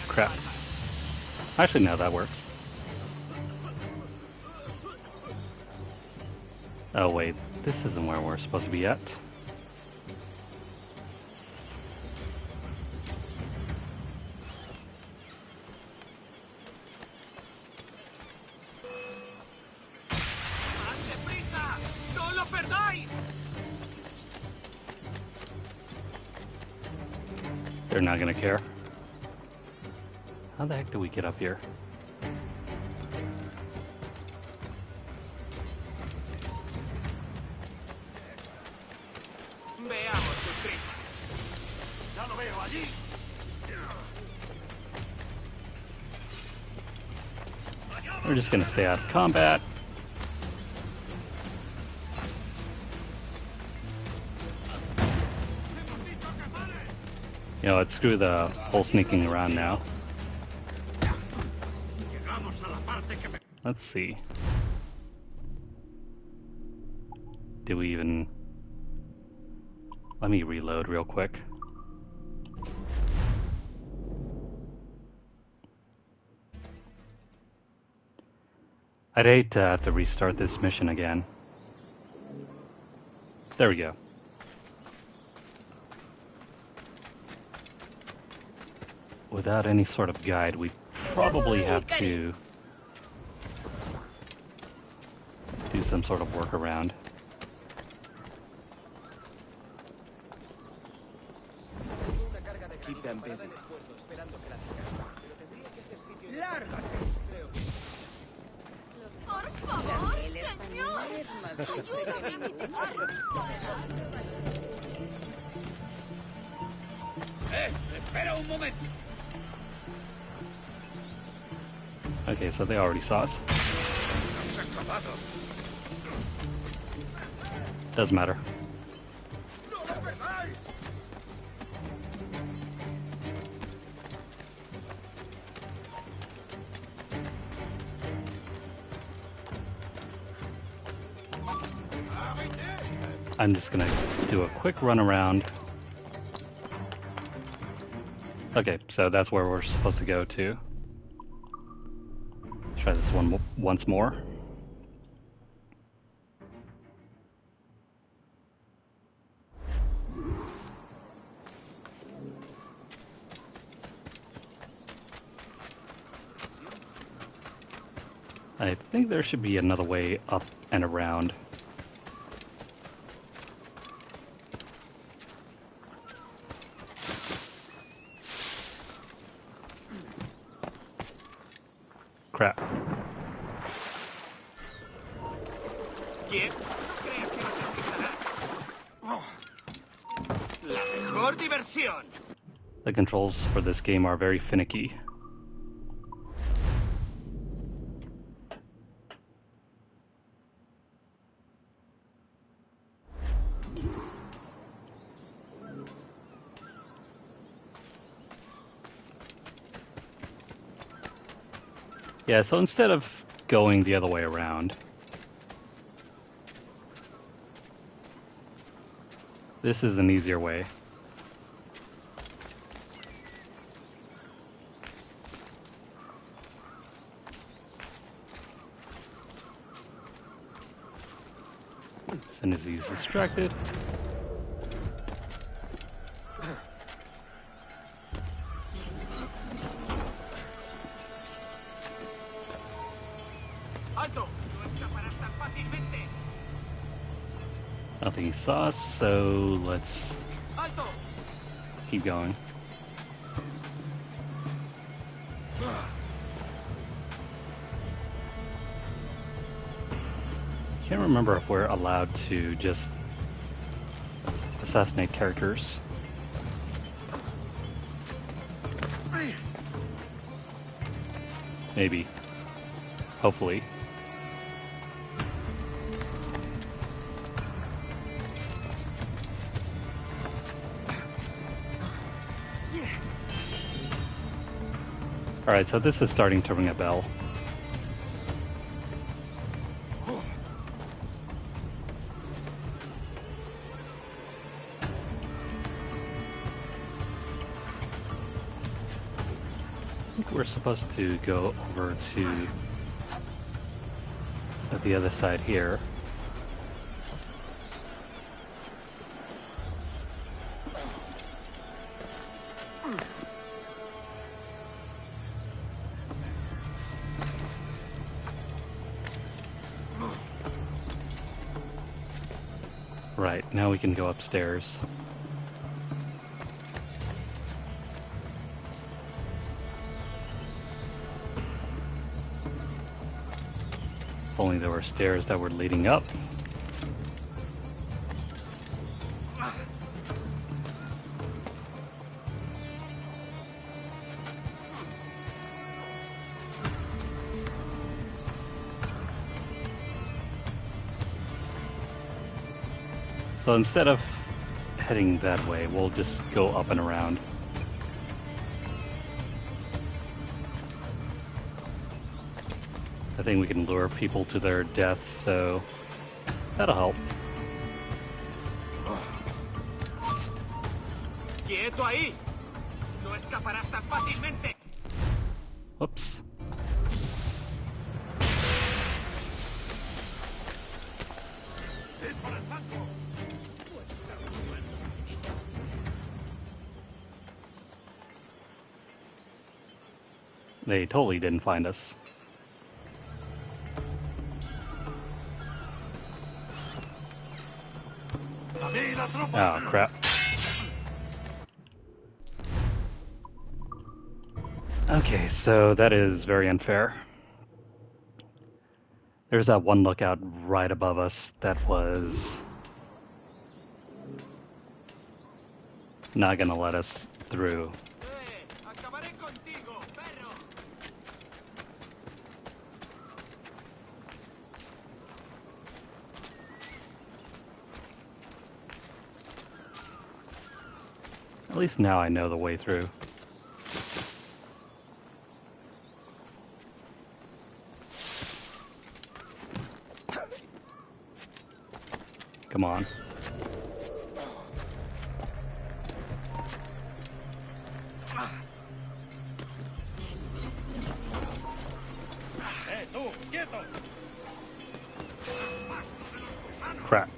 Crap. Actually, no, that works. Oh wait, this isn't where we're supposed to be yet. They're not gonna care. How the heck do we get up here? We're just gonna stay out of combat. You know what, screw the whole sneaking around now. Let's see. Do we even... Let me reload real quick. I'd hate to have to restart this mission again. There we go. Without any sort of guide, we probably have to do some sort of workaround. Keep them busy. Por favor, señor. Ayúdame a mitigar. Espera un momento. Okay, so they already saw us. Doesn't matter. I'm just gonna do a quick run around. Okay, so that's where we're supposed to go to. Try this one once more. I think there should be another way up and around. Crap. ¿Quién? ¿No crees que nos escuchará? Oh, la mejor diversión. The controls for this game are very finicky. Yeah, so instead of going the other way around, this is an easier way. soon as he's distracted. I don't think he saw us, so let's keep going. Can't remember if we're allowed to just assassinate characters. Maybe. Hopefully. Alright, so this is starting to ring a bell. I think we're supposed to go over to the other side here. Right, now we can go upstairs. If only there were stairs that were leading up. So instead of heading that way, we'll just go up and around. I think we can lure people to their death, so that'll help. ¡Quieto ahí! ¡No escaparás tan fácilmente! Whoops. They totally didn't find us. Oh, crap. Okay, so that is very unfair. There's that one lookout right above us that was not gonna let us through. At least now I know the way through. Come on. Crap.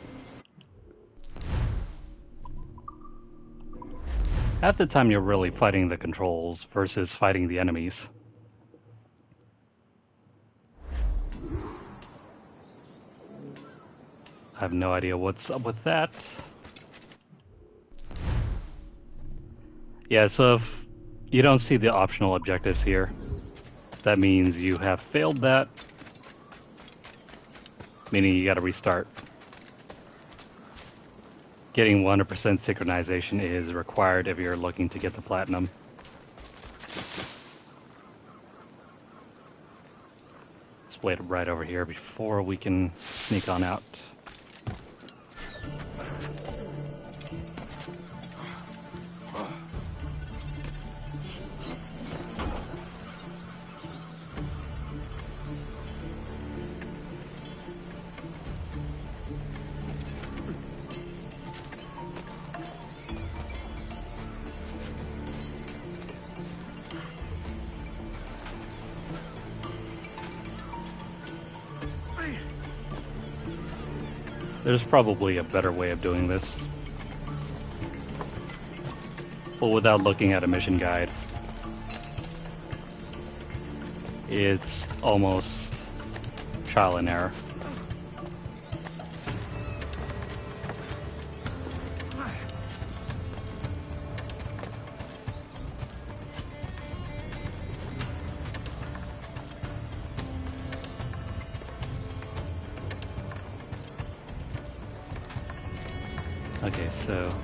Half the time you're really fighting the controls versus fighting the enemies. I have no idea what's up with that. Yeah, so if you don't see the optional objectives here, that means you have failed that, meaning you gotta restart. Getting 100% synchronization is required if you're looking to get the platinum. Let's wait right over here before we can sneak on out. There's probably a better way of doing this. Well, without looking at a mission guide. It's almost trial and error. Okay, so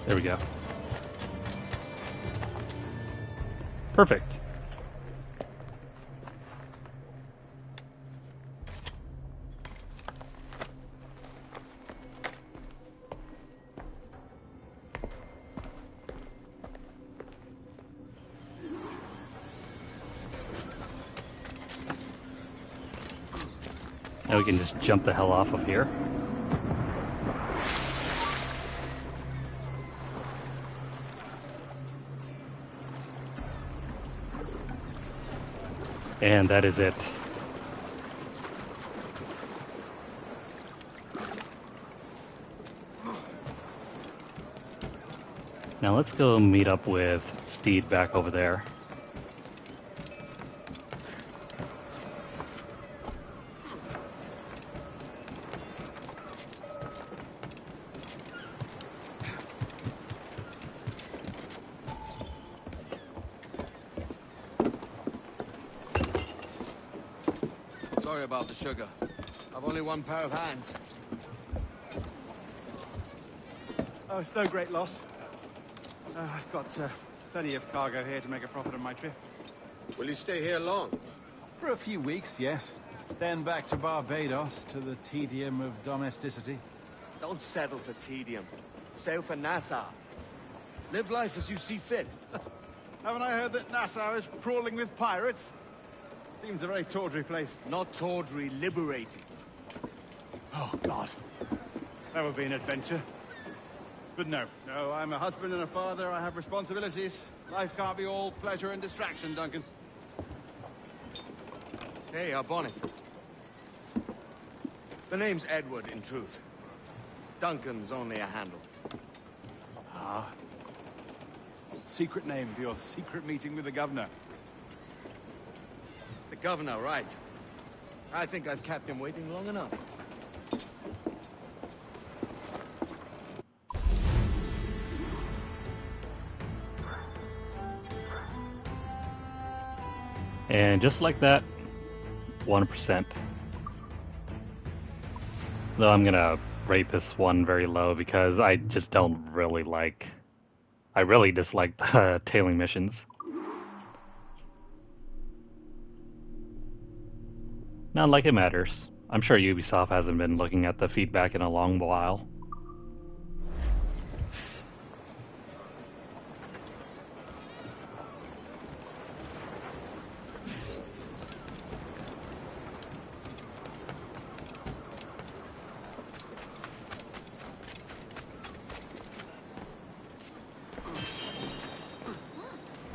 there we go. Perfect. Now we can just jump the hell off of here. And that is it. Now let's go meet up with Steed back over there. Sorry about the sugar. I've only one pair of hands. Oh, it's no great loss. I've got plenty of cargo here to make a profit on my trip. Will you stay here long? For a few weeks, yes. Then back to Barbados, to the tedium of domesticity. Don't settle for tedium. Sail for Nassau. Live life as you see fit. Haven't I heard that Nassau is crawling with pirates? Seems a very tawdry place. Not tawdry, liberated. Oh, God. That would be an adventure. But no, I'm a husband and a father. I have responsibilities. Life can't be all pleasure and distraction, Duncan. Hey, our bonnet. The name's Edward, in truth. Duncan's only a handle. Ah. Secret name for your secret meeting with the governor. The governor, right. I think I've kept him waiting long enough. And just like that, 1%. Though I'm gonna rate this one very low because I just don't really like... I really dislike the tailing missions. Not like it matters. I'm sure Ubisoft hasn't been looking at the feedback in a long while.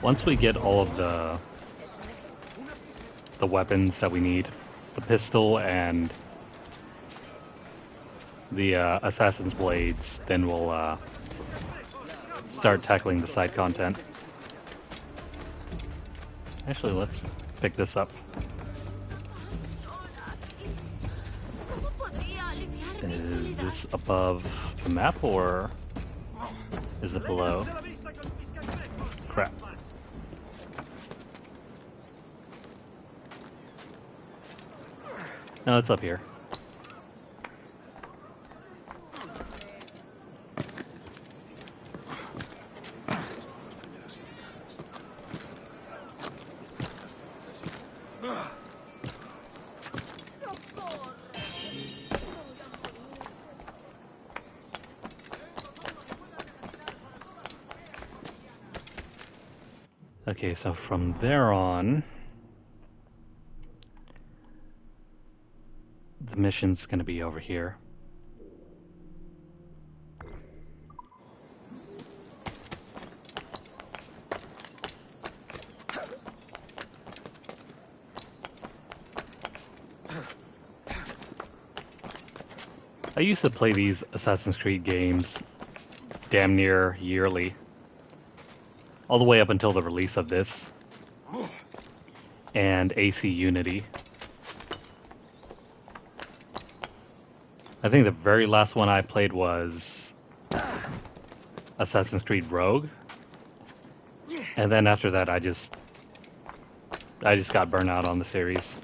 Once we get all of the weapons that we need, the pistol and the assassin's blades, then we'll start tackling the side content. Actually, let's pick this up. Is this above the map or is it below? Crap. No, it's up here. Okay, so from there on, the mission's gonna be over here. I used to play these Assassin's Creed games damn near yearly. All the way up until the release of this. And AC Unity. I think the very last one I played was Assassin's Creed Rogue. And then after that I just got burnt out on the series.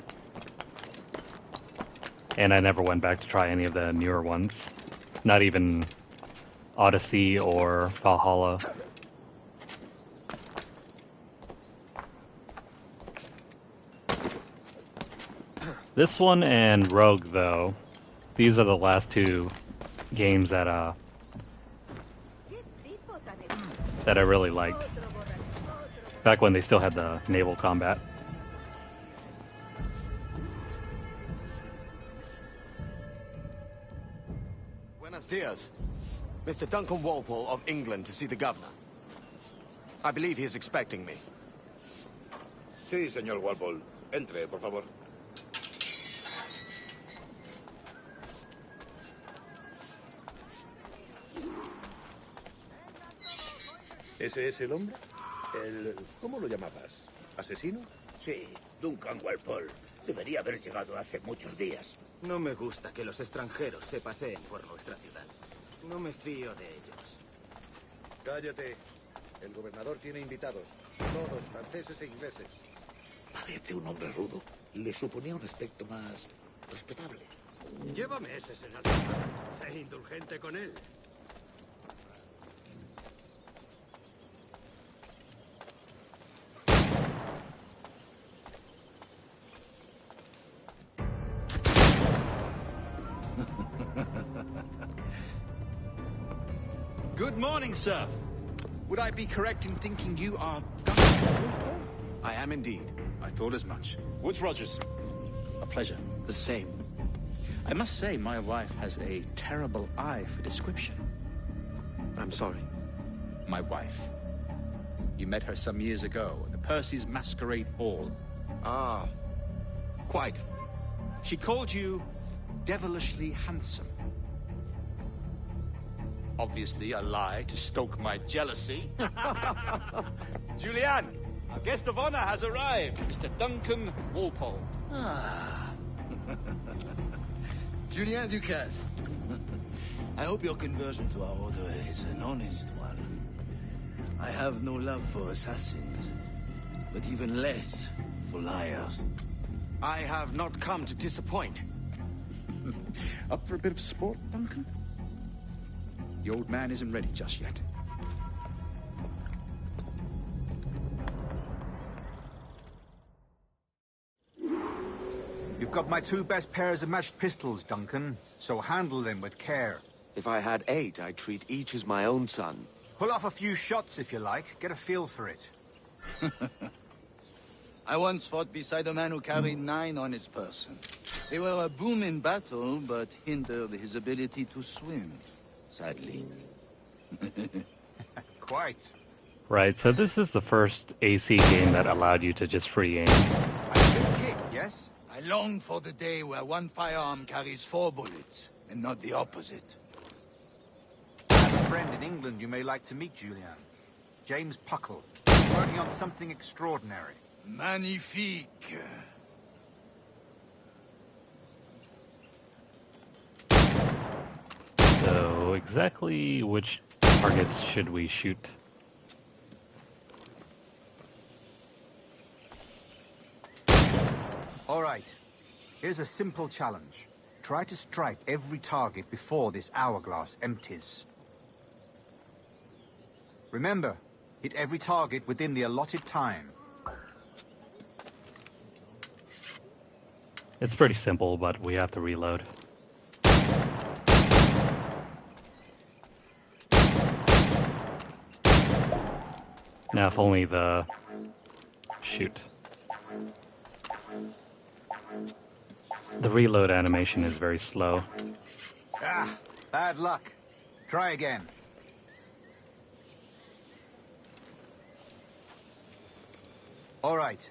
And I never went back to try any of the newer ones. Not even Odyssey or Valhalla. This one and Rogue, though, these are the last two games that I really liked. Back when they still had the naval combat. Buenos dias. Mr. Duncan Walpole of England to see the governor. I believe he is expecting me. Sí, señor Walpole. Entre, por favor. ¿Ese es el hombre? ¿Cómo lo llamabas? ¿Asesino? Sí, Duncan Walpole. Debería haber llegado hace muchos días. No me gusta que los extranjeros se paseen por nuestra ciudad. No me fío de ellos. Cállate. El gobernador tiene invitados. Todos franceses e ingleses. Parece un hombre rudo. Le suponía un aspecto más respetable. Llévame ese senador. Sé indulgente con él. Good morning, sir. Would I be correct in thinking you are... I am indeed. I thought as much. Woods Rogers. A pleasure. The same. I must say, my wife has a terrible eye for description. I'm sorry. My wife. You met her some years ago at the Percy's Masquerade Ball. Ah, quite. She called you devilishly handsome. Obviously a lie to stoke my jealousy. Julian, our guest of honor has arrived, Mr. Duncan Walpole. Ah. Julien Ducasse. I hope your conversion to our order is an honest one. I have no love for assassins, but even less for liars. I have not come to disappoint. Up for a bit of sport, Duncan? The old man isn't ready just yet. You've got my two best pairs of matched pistols, Duncan, so handle them with care. If I had 8, I'd treat each as my own son. Pull off a few shots if you like, get a feel for it. I once fought beside a man who carried 9 on his person. They were a boom in battle, but hindered his ability to swim, sadly. Quite. Right, so this is the first AC game that allowed you to just free aim. A good kick, yes? I long for the day where one firearm carries 4 bullets, and not the opposite. I have a friend in England you may like to meet, Julian. James Puckle, working on something extraordinary. Magnifique. So, exactly which targets should we shoot? All right. Here's a simple challenge. Try to strike every target before this hourglass empties. Remember, hit every target within the allotted time. It's pretty simple, but we have to reload. Now, if only the... shoot. The reload animation is very slow. Ah, bad luck. Try again. All right.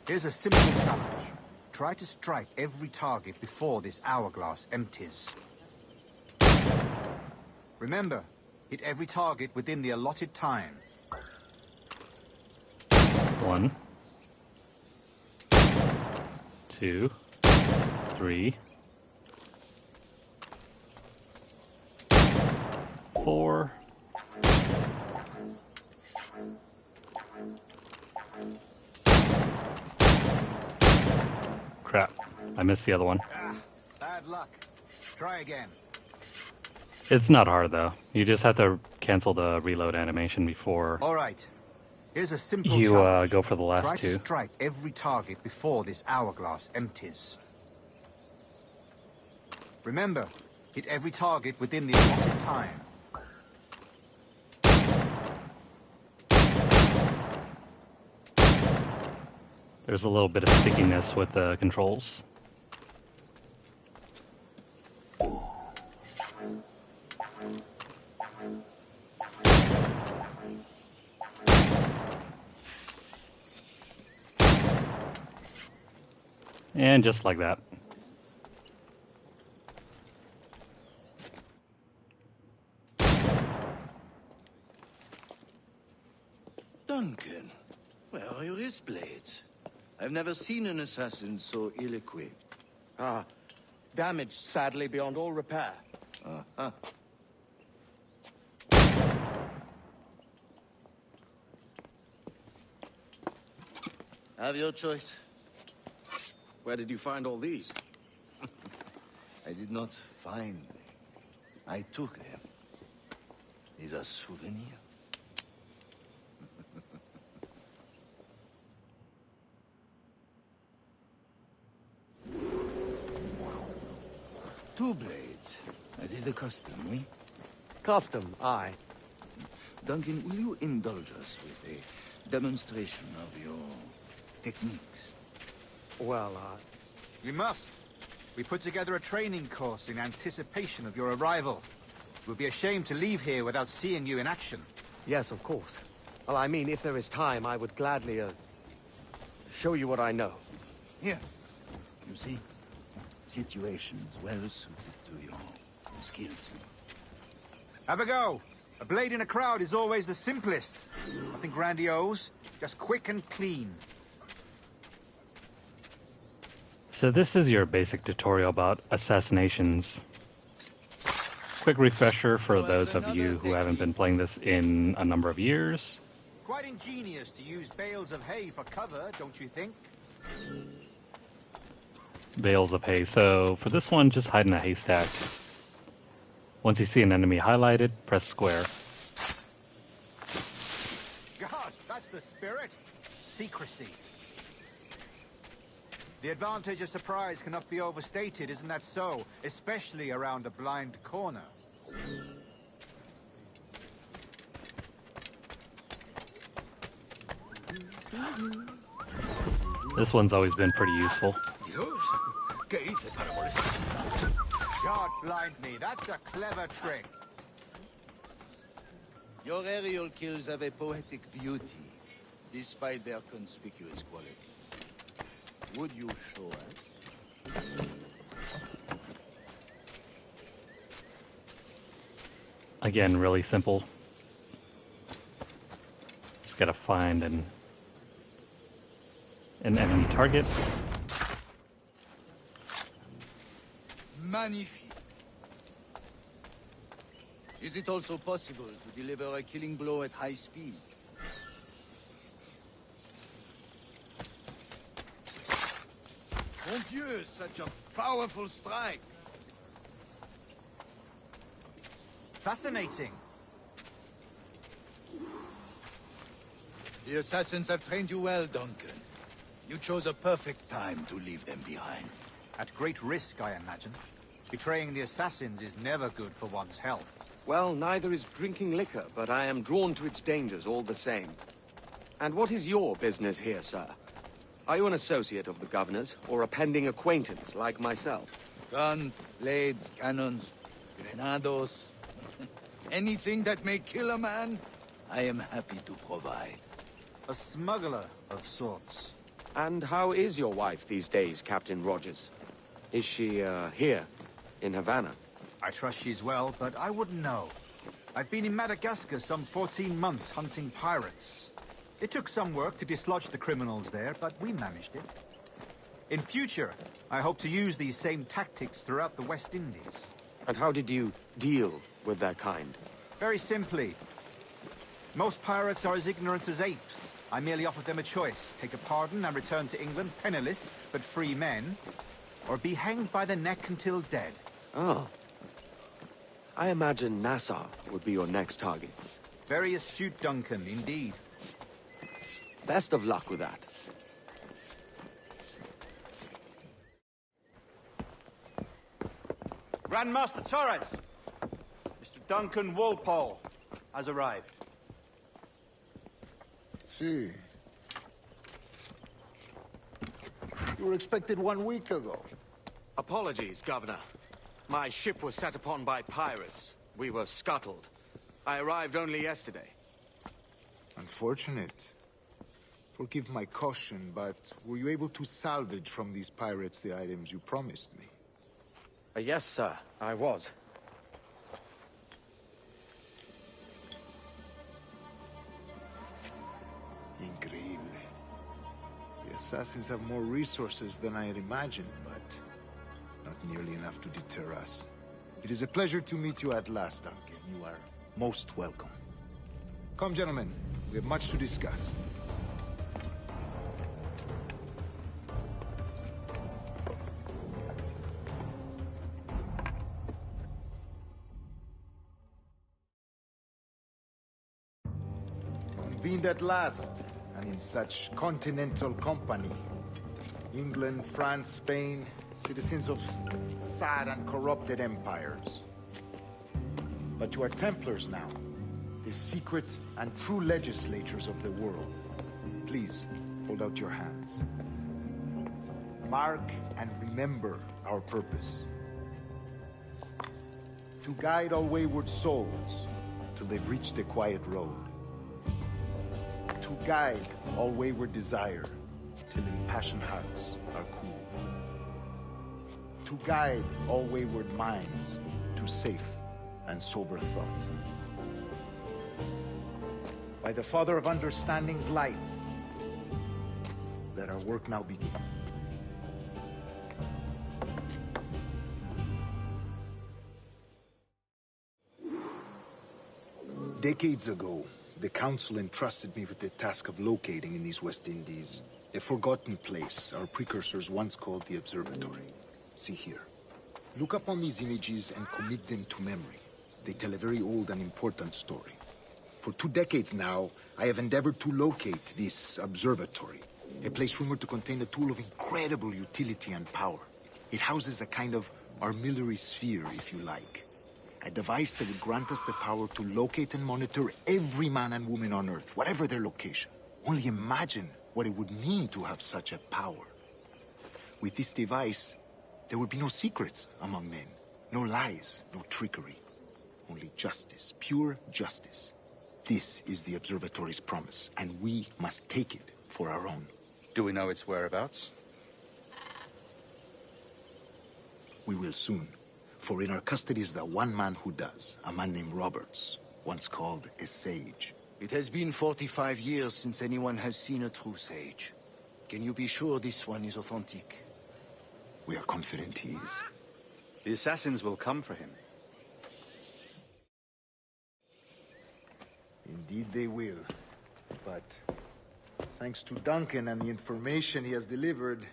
Here's a simple challenge. Try to strike every target before this hourglass empties. Remember, hit every target within the allotted time. 1, 2, 3, 4. Crap, I missed the other one. Bad luck. Try again. It's not hard though. You just have to cancel the reload animation before All right. Here's a simple you challenge. go for the last Try two. to strike every target before this hourglass empties. Remember, hit every target within the allotted time. There's a little bit of stickiness with the controls. And just like that. Duncan, where are your wrist blades? I've never seen an assassin so ill-equipped. Ah, damaged sadly beyond all repair. Uh-huh. Have your choice. Where did you find all these? I did not find them. I took them. These are souvenirs. Two blades, as is the custom, we? Custom, aye. Duncan, will you indulge us with a demonstration of your techniques? Well, We must. We put together a training course in anticipation of your arrival. It would be a shame to leave here without seeing you in action. yes, of course. Well, I mean, if there is time, I would gladly, show you what I know. Here. You see? Situations well suited to your skills. Have a go. A blade in a crowd is always the simplest. Nothing grandiose, just quick and clean. So this is your basic tutorial about assassinations. Quick refresher for those of you who haven't been playing this in a number of years. Quite ingenious to use bales of hay for cover, don't you think? Bales of hay. So for this one, just hide in a haystack. Once you see an enemy highlighted, press square. God, that's the spirit. Secrecy. The advantage of surprise cannot be overstated, isn't that so? Especially around a blind corner. This one's always been pretty useful. God blind me, that's a clever trick. Your aerial kills have a poetic beauty, despite their conspicuous quality. Would you show us? Again, really simple. Just gotta find an enemy target. Magnifique. Is it also possible to deliver a killing blow at high speed? Mon Dieu, such a powerful strike! Fascinating. The assassins have trained you well, Duncan. You chose a perfect time to leave them behind. At great risk, I imagine. Betraying the assassins is never good for one's health. Well, neither is drinking liquor, but I am drawn to its dangers all the same. And what is your business here, sir? Are you an associate of the governor's, or a pending acquaintance like myself? Guns, blades, cannons, grenados. Anything that may kill a man, I am happy to provide. A smuggler of sorts. And how is your wife these days, Captain Rogers? Is she, here, in Havana? I trust she's well, but I wouldn't know. I've been in Madagascar some 14 months hunting pirates. It took some work to dislodge the criminals there, but we managed it. In future, I hope to use these same tactics throughout the West Indies. And how did you deal with that kind? Very simply. Most pirates are as ignorant as apes. I merely offered them a choice. Take a pardon and return to England penniless, but free men, or be hanged by the neck until dead. Oh. I imagine Nassau would be your next target. Very astute, Duncan, indeed. Best of luck with that. Grandmaster Torres! Mr. Duncan Walpole has arrived. See. You were expected 1 week ago. Apologies, Governor. My ship was set upon by pirates. We were scuttled. I arrived only yesterday. Unfortunate. Forgive my caution, but were you able to salvage from these pirates the items you promised me? Yes, sir, I was. Increíble. The assassins have more resources than I had imagined, but not nearly enough to deter us. It is a pleasure to meet you at last, Duncan. You are most welcome. Come, gentlemen. We have much to discuss. Convened at last, and in such continental company. England, France, Spain, citizens of sad and corrupted empires. But you are Templars now, the secret and true legislators of the world. Please, hold out your hands. Mark and remember our purpose. To guide all wayward souls till they've reached the quiet road. To guide all wayward desire till impassioned hearts are cool. To guide all wayward minds to safe and sober thought. By the Father of Understanding's light, let our work now begin. Decades ago, the Council entrusted me with the task of locating in these West Indies a forgotten place our precursors once called the Observatory. See here. Look upon these images and commit them to memory. They tell a very old and important story. For 2 decades now, I have endeavored to locate this observatory, a place rumored to contain a tool of incredible utility and power. It houses a kind of armillary sphere, if you like. A device that would grant us the power to locate and monitor every man and woman on Earth, whatever their location. Only imagine what it would mean to have such a power. With this device, there would be no secrets among men, no lies, no trickery. Only justice, pure justice. This is the observatory's promise, and we must take it for our own. Do we know its whereabouts? We will soon. For in our custody is the one man who does, a man named Roberts, once called a sage. It has been 45 years since anyone has seen a true sage. Can you be sure this one is authentic? We are confident he is. The assassins will come for him. Indeed they will. But thanks to Duncan and the information he has delivered,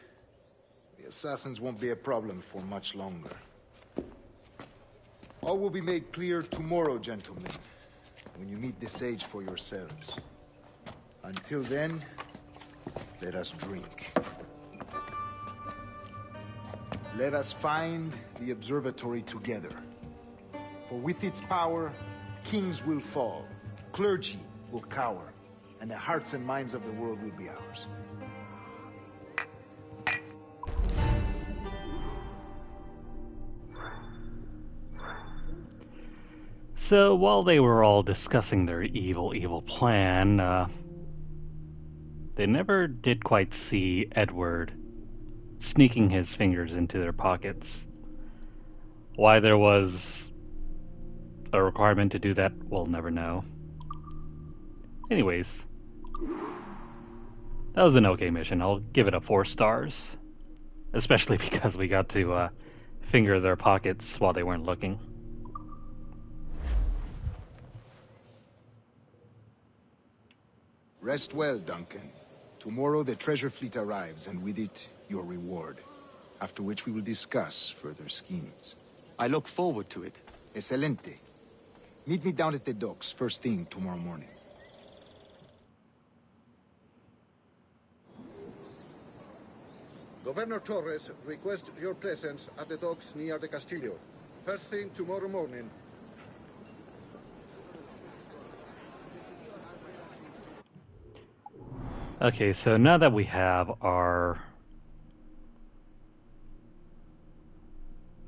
the assassins won't be a problem for much longer. All will be made clear tomorrow, gentlemen, when you meet the sage for yourselves. Until then, let us drink. Let us find the observatory together. For with its power, kings will fall, clergy will cower, and the hearts and minds of the world will be ours. So while they were all discussing their evil plan, they never did quite see Edward sneaking his fingers into their pockets. Why there was a requirement to do that, we'll never know. Anyways, that was an okay mission. I'll give it a 4 stars. Especially because we got to finger their pockets while they weren't looking. Rest well, Duncan. Tomorrow the treasure fleet arrives, and with it, your reward. After which we will discuss further schemes. I look forward to it. Excelente. Meet me down at the docks first thing tomorrow morning. Governor Torres requests your presence at the docks near the Castillo. First thing tomorrow morning. Okay, so now that we have our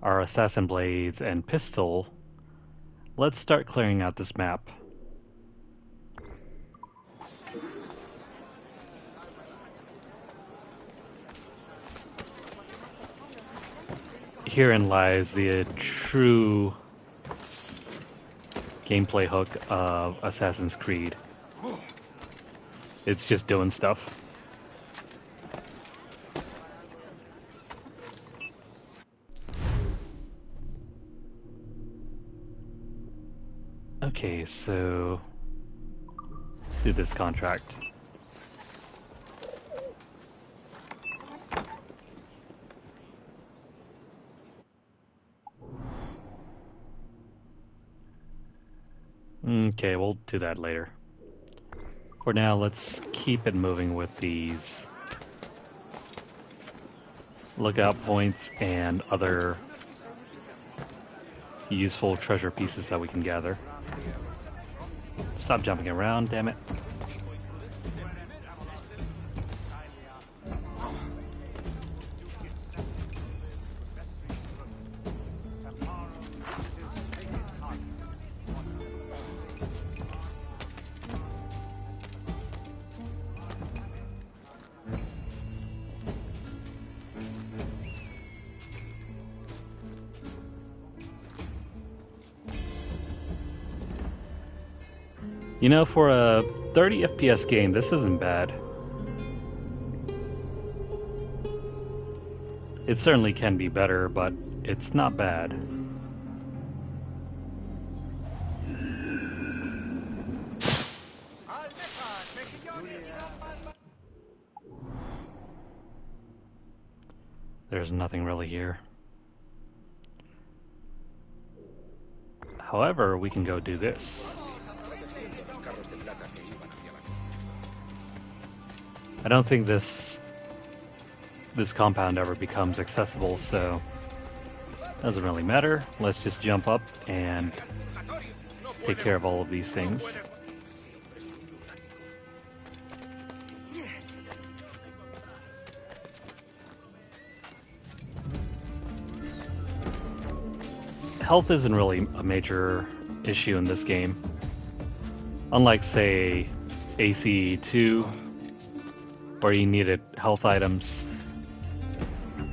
assassin blades and pistol, let's start clearing out this map. Herein lies the true gameplay hook of Assassin's Creed. It's just doing stuff. Okay, so let's do this contract. Okay, we'll do that later. For now, let's keep it moving with these lookout points and other useful treasure pieces that we can gather. Stop jumping around, damn it. You know, for a 30 FPS game, this isn't bad. It certainly can be better, but it's not bad. There's nothing really here. However, we can go do this. I don't think this compound ever becomes accessible, so doesn't really matter. Let's just jump up and take care of all of these things. Health isn't really a major issue in this game. Unlike, say, AC2, where you needed health items,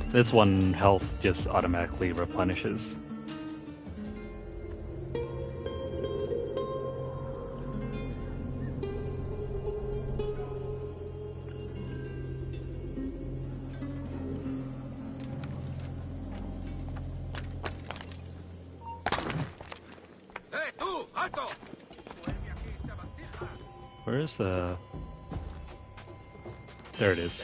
this one health just automatically replenishes. Where's the... There it is.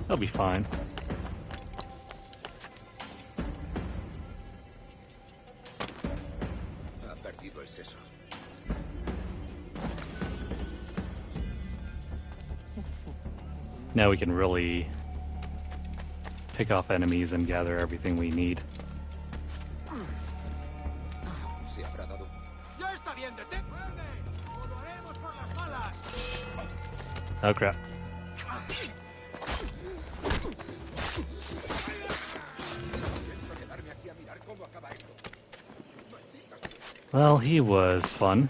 That'll be fine. Now we can really pick off enemies and gather everything we need. Oh crap. Well, he was fun.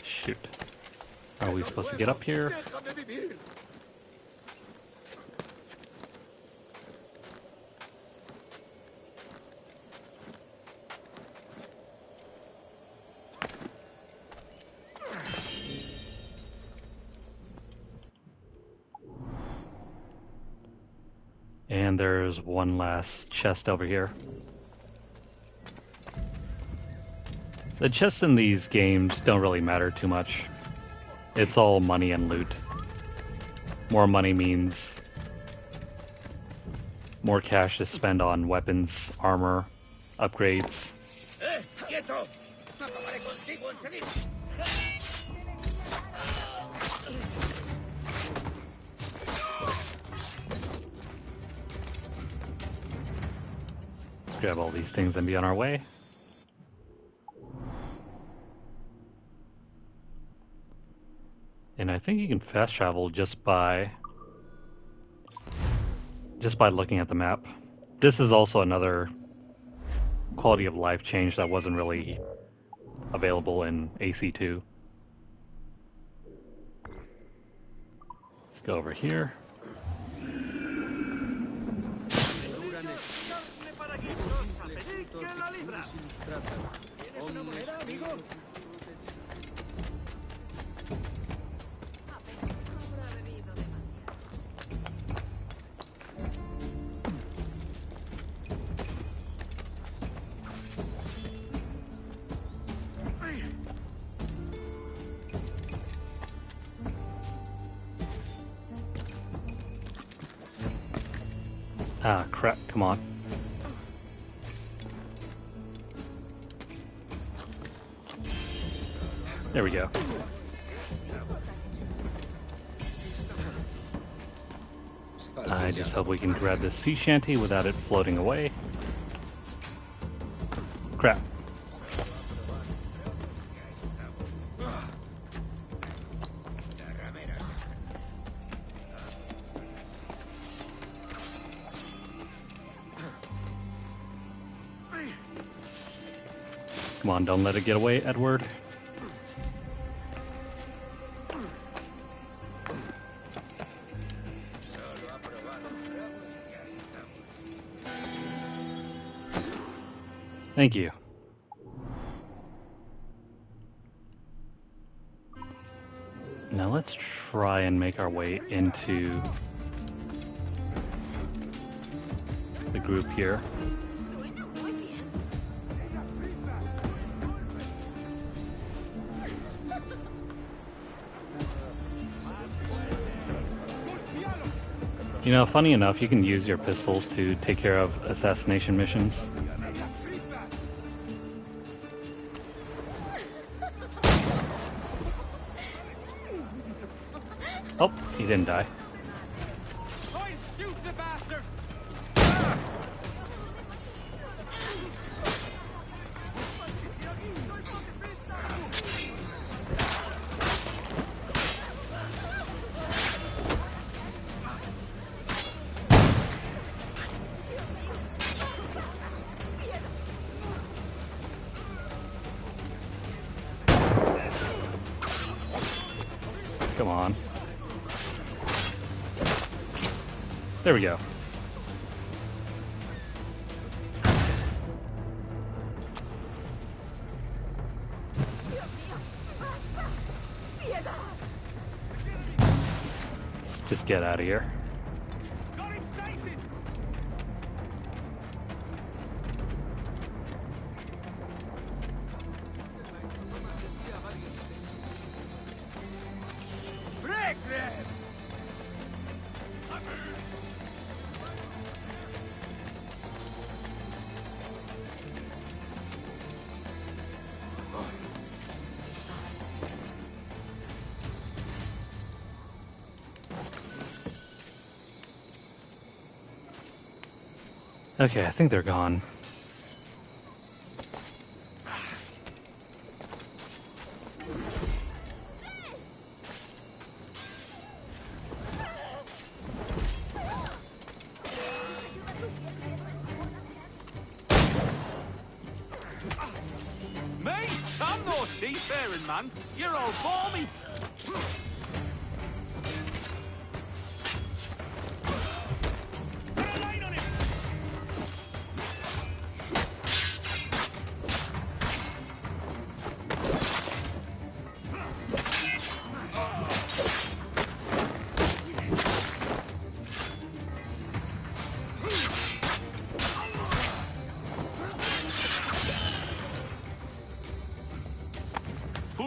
Shoot. Are we supposed to get up here? And there's one last chest over here. The chests in these games don't really matter too much. It's all money and loot. More money means more cash to spend on weapons, armor, upgrades. ¡Quieto! ¡Acabaré contigo enseguida! Let's grab all these things and be on our way. And I think you can fast travel just by looking at the map. This is also another quality of life change that wasn't really available in AC2. Let's go over here. Ah, crap, come on. There we go. I just hope we can grab this sea shanty without it floating away. Crap. Come on, don't let it get away, Edward. Thank you. Now let's try and make our way into the group here. You know, funny enough, you can use your pistols to take care of assassination missions. Oh, he didn't die. Shoot the bastard! Come on. There we go. Let's just get out of here. Okay, I think they're gone. Me? I'm no seafaring man. You're all balmy.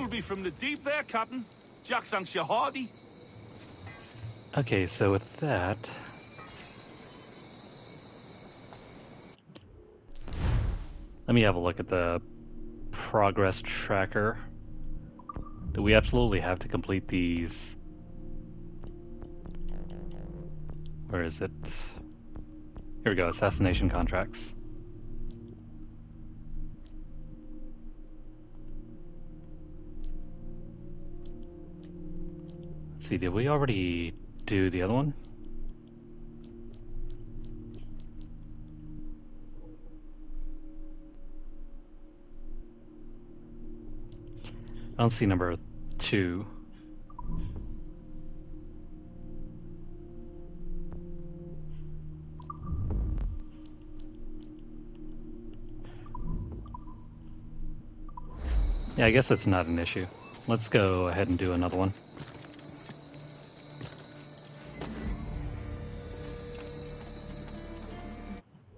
You'll be from the deep there, Captain. Jack thanks you hearty. Okay, so with that... let me have a look at the progress tracker. Do we absolutely have to complete these? Where is it? Here we go, assassination contracts. Let's see, did we already do the other one? I don't see number 2. Yeah, I guess it's not an issue. Let's go ahead and do another one.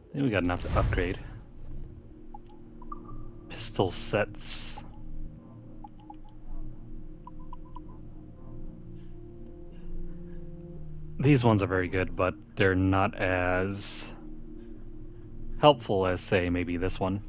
I think we got enough to upgrade. Pistol sets. These ones are very good, but they're not as helpful as, say, maybe this one.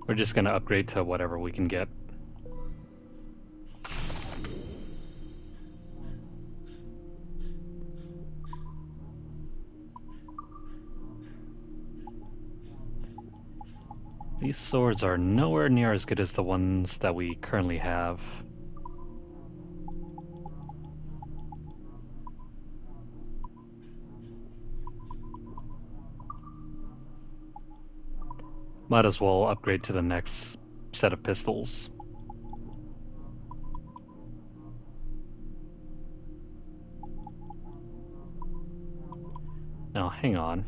We're just gonna upgrade to whatever we can get. These swords are nowhere near as good as the ones that we currently have. Might as well upgrade to the next set of pistols. Now, hang on.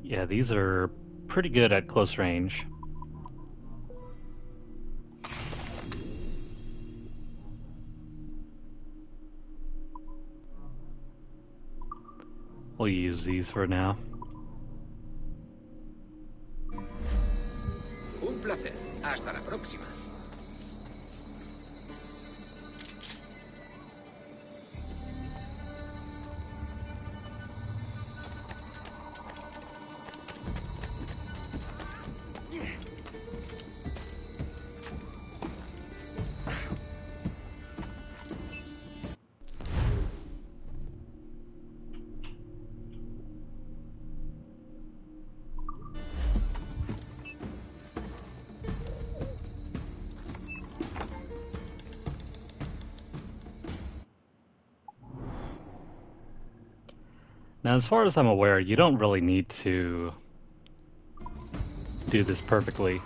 Yeah, these are pretty good at close range. We'll use these for now. Un placer. Hasta la próxima. Now, as far as I'm aware, you don't really need to do this perfectly.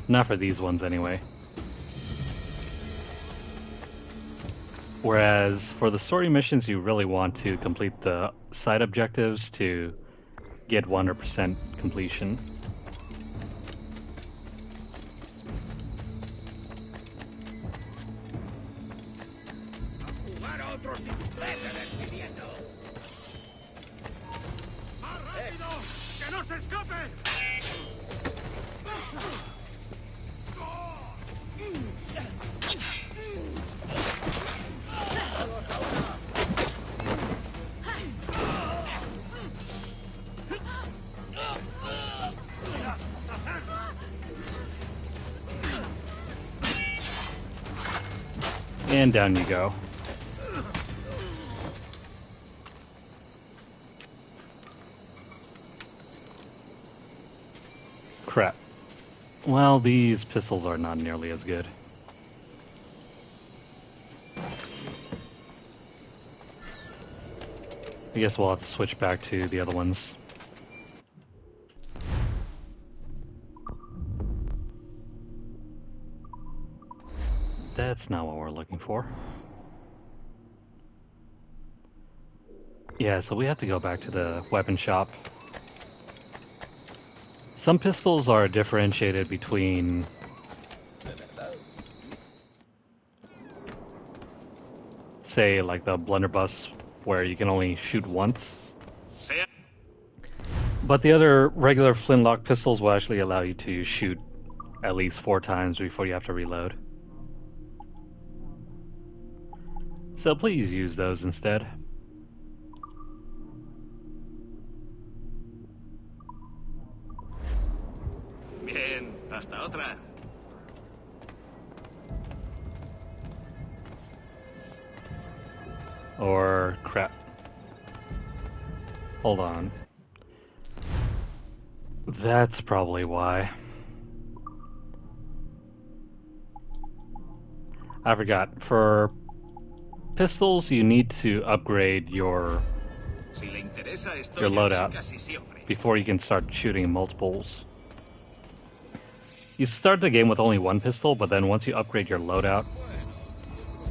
Not for these ones, anyway. Whereas, for the story missions, you really want to complete the side objectives to get 100% completion. And down you go. Crap. Well, these pistols are not nearly as good. I guess we'll have to switch back to the other ones. That's not what we're looking for. Yeah, so we have to go back to the weapon shop. Some pistols are differentiated between say like the blunderbuss where you can only shoot once. But the other regular flintlock pistols will actually allow you to shoot at least 4 times before you have to reload. So please use those instead. Bien, hasta otra. Or crap. Hold on. That's probably why. I forgot. For pistols, you need to upgrade your loadout before you can start shooting multiples. You start the game with only 1 pistol, but then once you upgrade your loadout,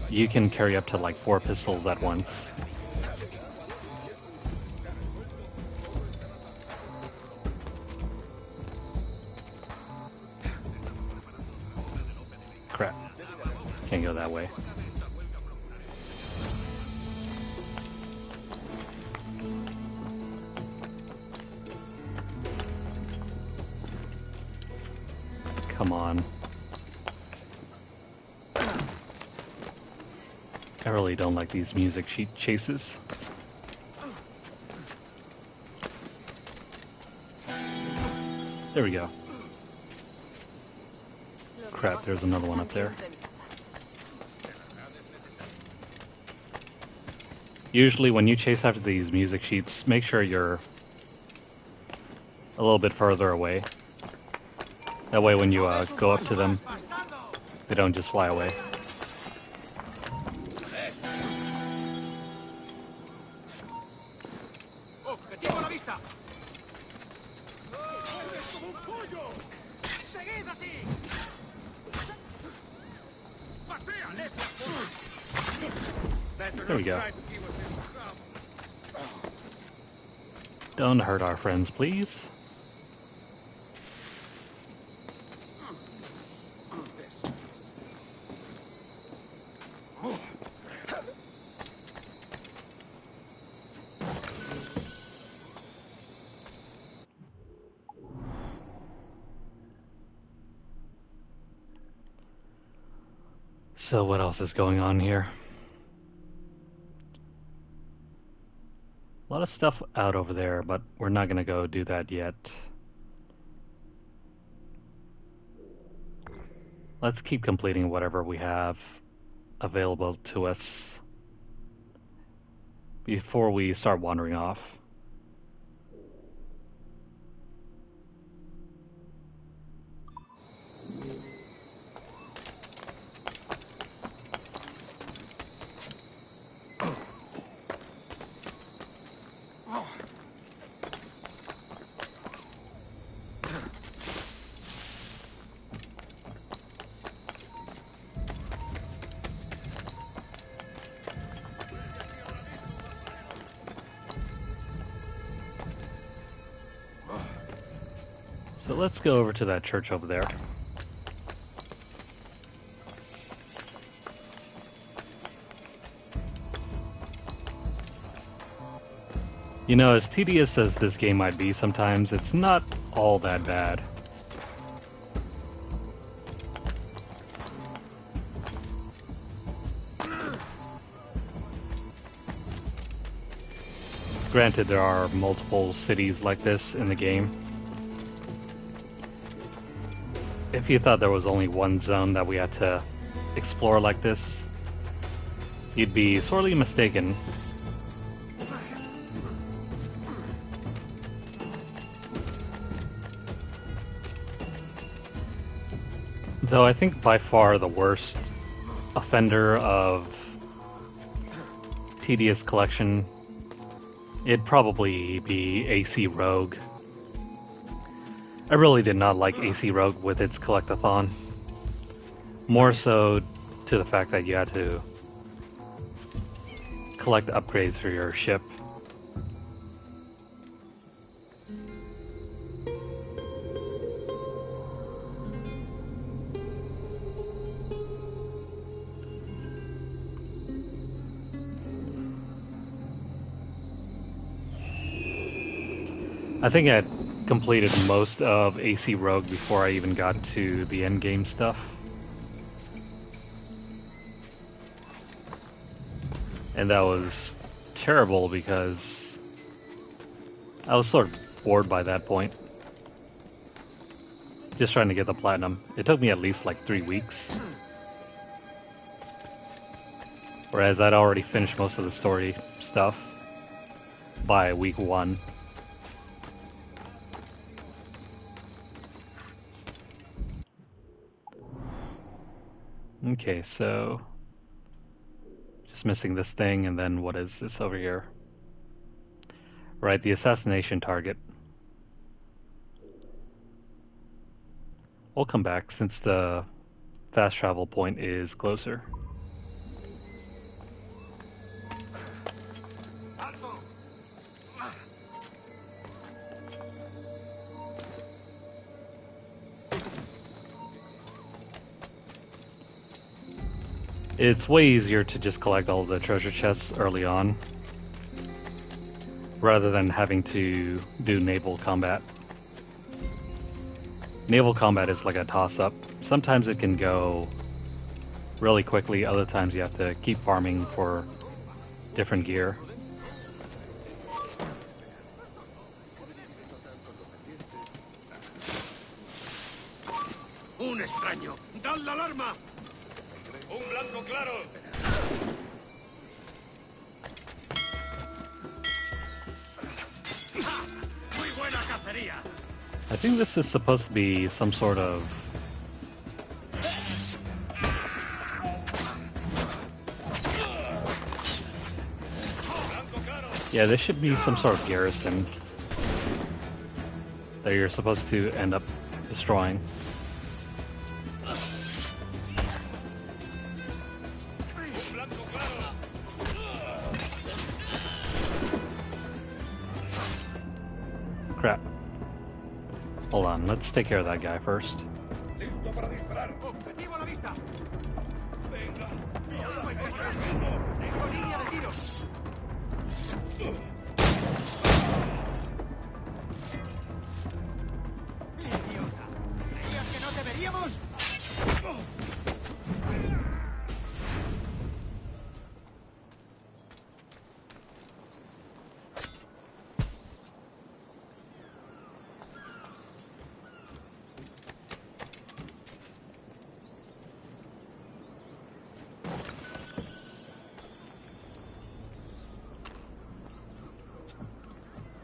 you can carry up to like 4 pistols at once. Crap. Can't go that way. Come on. I really don't like these music sheet chases. There we go. Crap, there's another one up there. Usually when you chase after these music sheets, make sure you're a little bit further away. That way when you go up to them, they don't just fly away. There we go. Don't hurt our friends, please. So what else is going on here? A lot of stuff out over there, but we're not gonna go do that yet. Let's keep completing whatever we have available to us before we start wandering off. So let's go over to that church over there. You know, as tedious as this game might be sometimes, it's not all that bad. Granted, there are multiple cities like this in the game. If you thought there was only one zone that we had to explore like this, you'd be sorely mistaken. Though I think by far the worst offender of tedious collection, it'd probably be AC Rogue. I really did not like AC Rogue with its collectathon. More so to the fact that you had to collect upgrades for your ship. I think I completed most of AC Rogue before I even got to the end game stuff. And that was terrible because I was sort of bored by that point. Just trying to get the platinum. It took me at least like 3 weeks. Whereas I'd already finished most of the story stuff by week 1. Okay, so just missing this thing, and then what is this over here? Right, the assassination target. We'll come back since the fast travel point is closer. It's way easier to just collect all the treasure chests early on, rather than having to do naval combat. Naval combat is like a toss-up. Sometimes it can go really quickly, other times you have to keep farming for different gear. Un extraño. ¡Dad la alarma! Un blanco claro. Muy buena cacería. I think this is supposed to be some sort of... Yeah, this should be some sort of garrison that you're supposed to end up destroying. Crap. Hold on, let's take care of that guy first.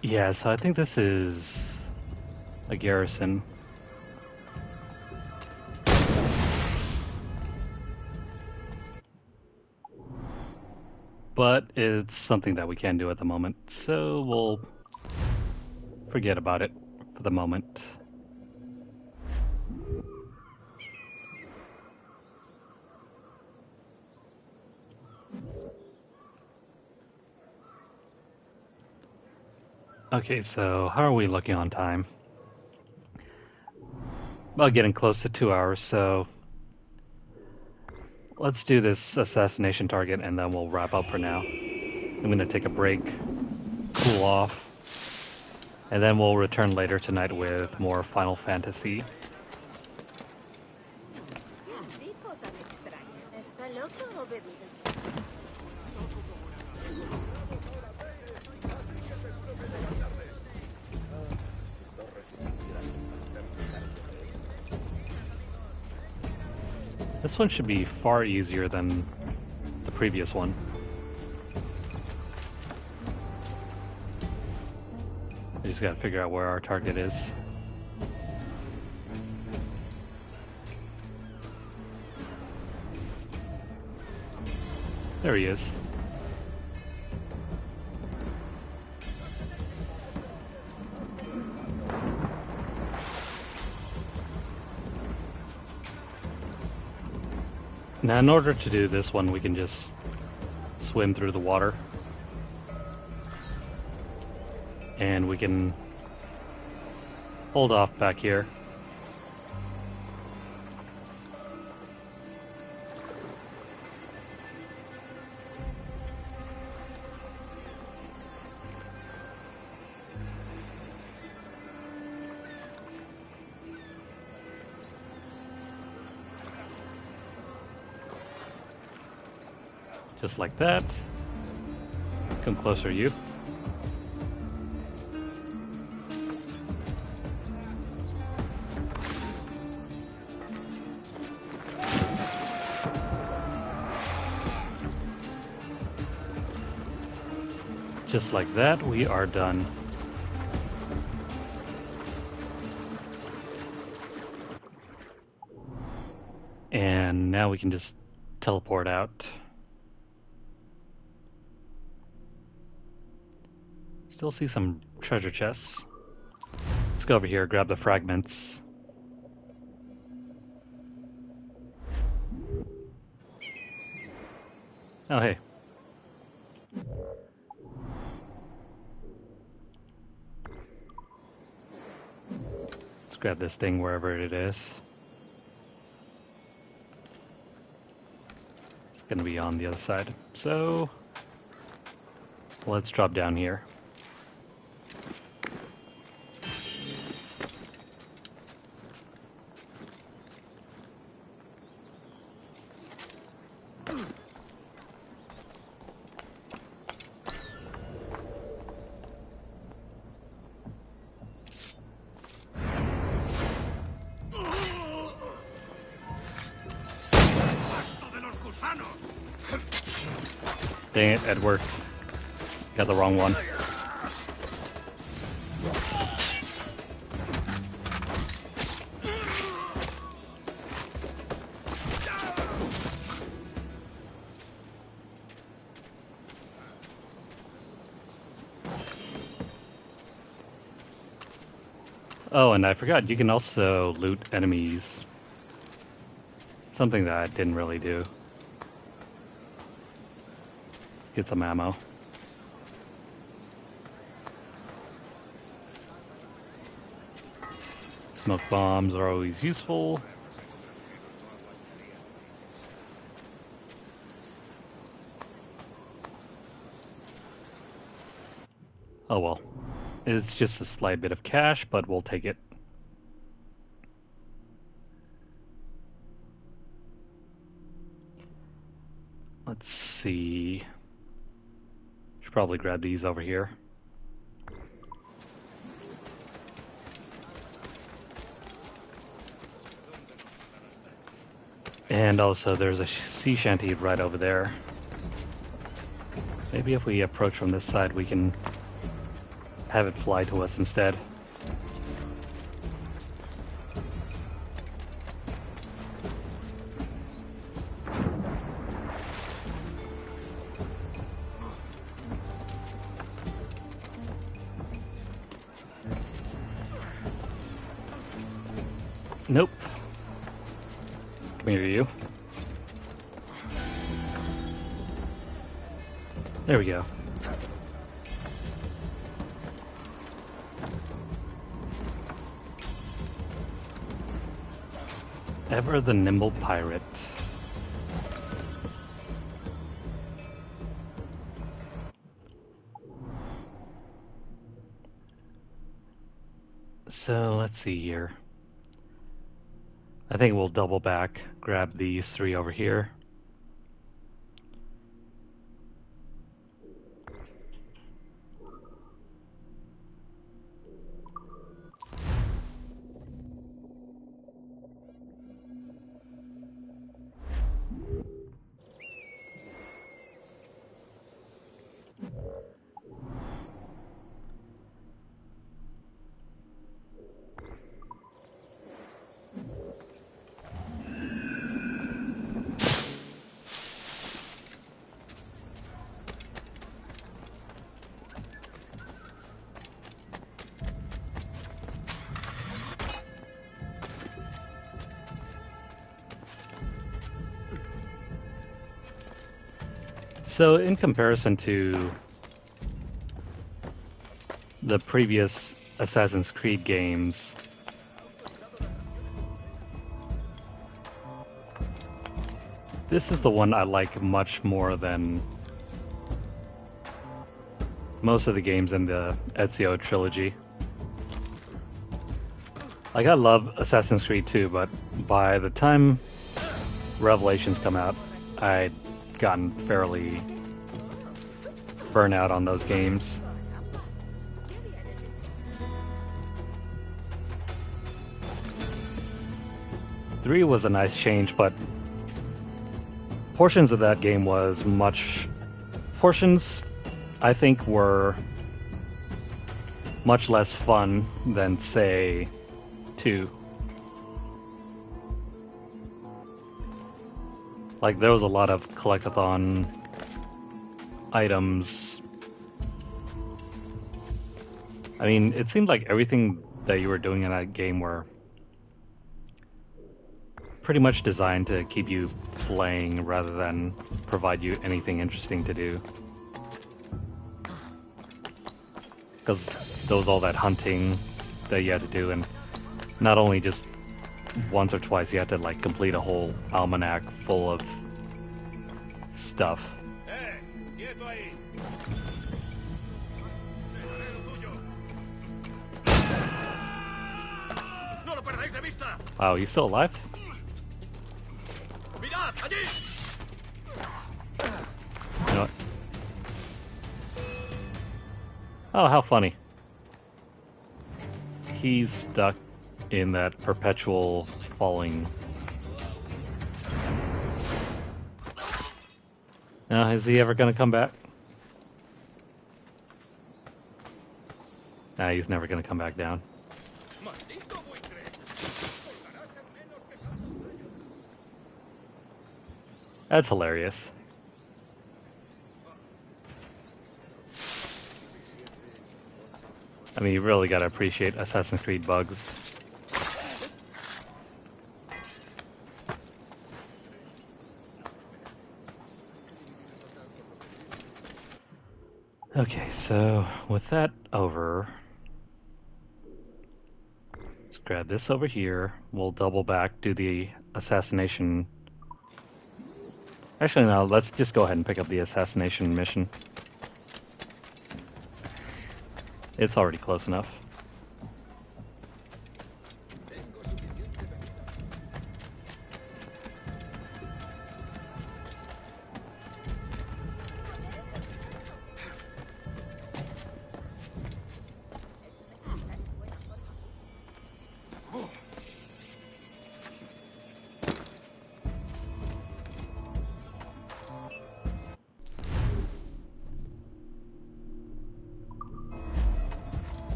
Yeah, so I think this is a garrison. But it's something that we can do at the moment, so we'll forget about it for the moment. Okay, so how are we looking on time? Well, getting close to 2 hours, so let's do this assassination target and then we'll wrap up for now. I'm going to take a break, cool off, and then we'll return later tonight with more Final Fantasy. This one should be far easier than the previous one. We just gotta figure out where our target is. There he is. Now, in order to do this one, we can just swim through the water. And we can hold off back here. Just like that. Come closer, you. Just like that, we are done. And now we can just teleport out. Still see some treasure chests. Let's go over here, grab the fragments. Oh, hey. Let's grab this thing wherever it is. It's gonna be on the other side. So, let's drop down here. Dang it, Edward. Got the wrong one. Oh, and I forgot, you can also loot enemies. Something that I didn't really do. Let's get some ammo. Smoke bombs are always useful. Oh well. It's just a slight bit of cash, but we'll take it. Let's see. Should probably grab these over here. And also there's a sea shanty right over there. Maybe if we approach from this side we can have it fly to us instead. Nope. Come here, you. There we go. Ever the nimble pirate. So let's see here. I think we'll double back, grab these three over here. So in comparison to the previous Assassin's Creed games, this is the one I like much more than most of the games in the Ezio trilogy. Like, I love Assassin's Creed 2, but by the time Revelations come out, I gotten fairly burnt out on those games. Three was a nice change, but portions of that game was portions I think were much less fun than, say, 2. Like, there was a lot of collectathon items. I mean, it seemed like everything that you were doing in that game were pretty much designed to keep you playing rather than provide you anything interesting to do. Because there was all that hunting that you had to do, and not only just once or twice, you had to like complete a whole almanac full of stuff. Wow, you still alive? You know what? Oh, how funny. He's stuck in that perpetual falling. Now, is he ever going to come back? Nah, he's never going to come back down. That's hilarious. I mean, you really gotta appreciate Assassin's Creed bugs. Okay, so with that over, let's grab this over here. We'll double back, do the assassination. Actually, no, let's just go ahead and pick up the assassination mission. It's already close enough.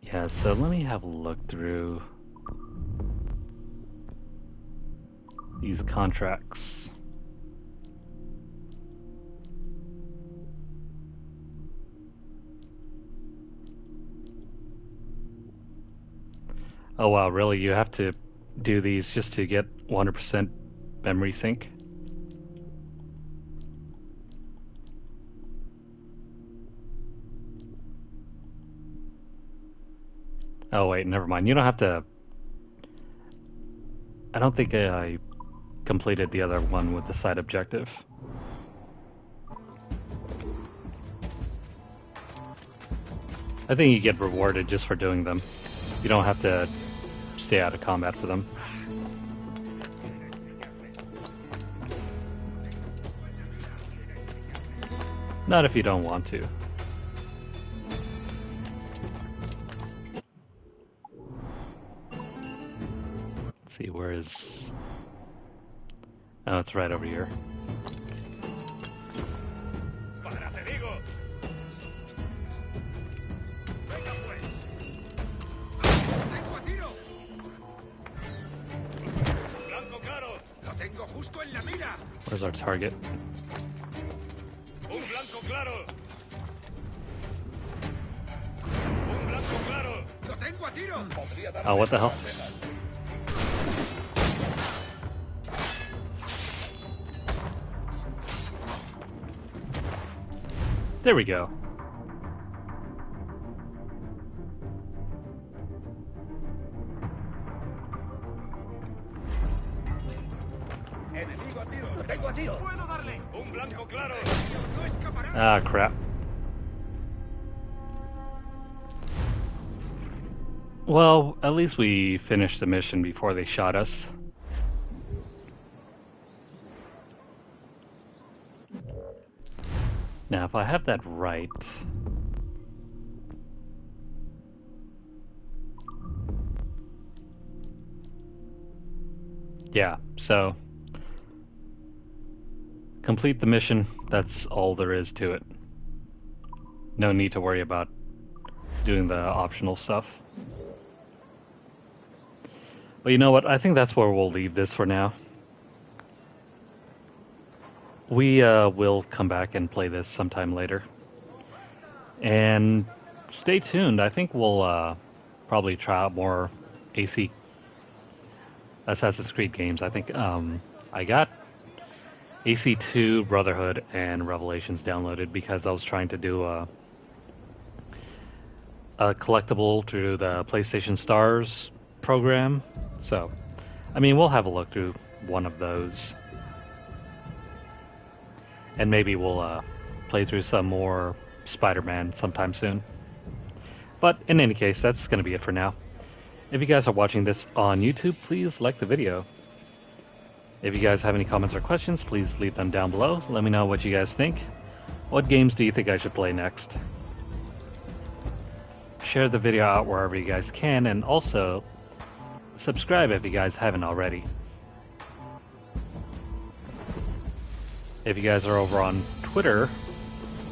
Yeah, so let me have a look through these contracts. Oh wow, really? You have to do these just to get 100% memory sync? Oh wait, never mind. You don't have to... I don't think I completed the other one with the side objective. I think you get rewarded just for doing them. You don't have to stay out of combat for them. Not if you don't want to. Let's see, where is... Oh, it's right over here. Where's our target? Oh, what the hell? There we go. Ah, crap. Well, at least we finished the mission before they shot us. Now, if I have that right... Yeah, so... complete the mission, that's all there is to it. No need to worry about doing the optional stuff. But you know what, I think that's where we'll leave this for now. We will come back and play this sometime later. And stay tuned, I think we'll probably try out more AC Assassin's Creed games. I think I got AC2, Brotherhood, and Revelations downloaded because I was trying to do a collectible through the PlayStation Stars program. So, I mean, we'll have a look through one of those. And maybe we'll play through some more Spider-Man sometime soon. But in any case, that's going to be it for now. If you guys are watching this on YouTube, please like the video. If you guys have any comments or questions, please leave them down below. Let me know what you guys think. What games do you think I should play next? Share the video out wherever you guys can, and also subscribe if you guys haven't already. If you guys are over on Twitter,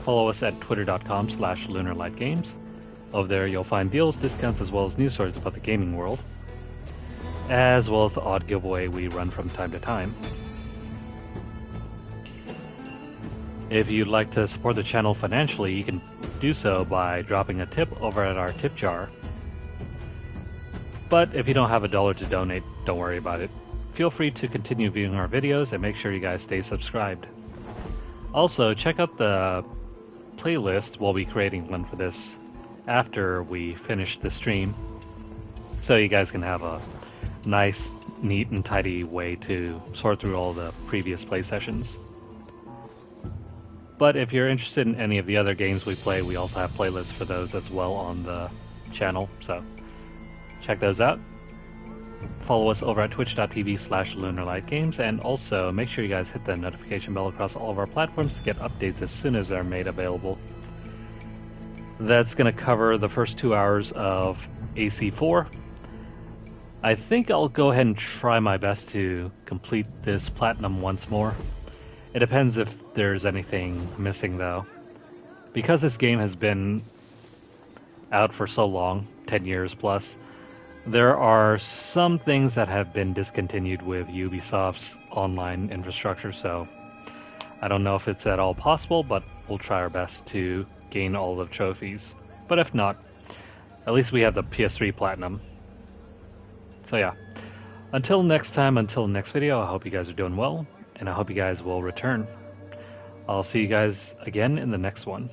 follow us at twitter.com/LunarlightGames. Over there you'll find deals, discounts, as well as news stories about the gaming world, as well as the odd giveaway we run from time to time. If you'd like to support the channel financially, you can do so by dropping a tip over at our tip jar. But if you don't have $1 to donate, don't worry about it. Feel free to continue viewing our videos and make sure you guys stay subscribed. Also, check out the playlist. We'll be creating one for this after we finish the stream, so you guys can have a nice, neat, and tidy way to sort through all the previous play sessions. But if you're interested in any of the other games we play, we also have playlists for those as well on the channel, so check those out. Follow us over at twitch.tv/LunarlightGames, and also make sure you guys hit the notification bell across all of our platforms to get updates as soon as they're made available. That's going to cover the first 2 hours of AC4. I think I'll go ahead and try my best to complete this platinum once more. It depends if there's anything missing though. Because this game has been out for so long, 10 years plus, there are some things that have been discontinued with Ubisoft's online infrastructure, so I don't know if it's at all possible, but we'll try our best to gain all the trophies. But if not, at least we have the PS3 Platinum. So yeah, until next time, until the next video, I hope you guys are doing well, and I hope you guys will return. I'll see you guys again in the next one.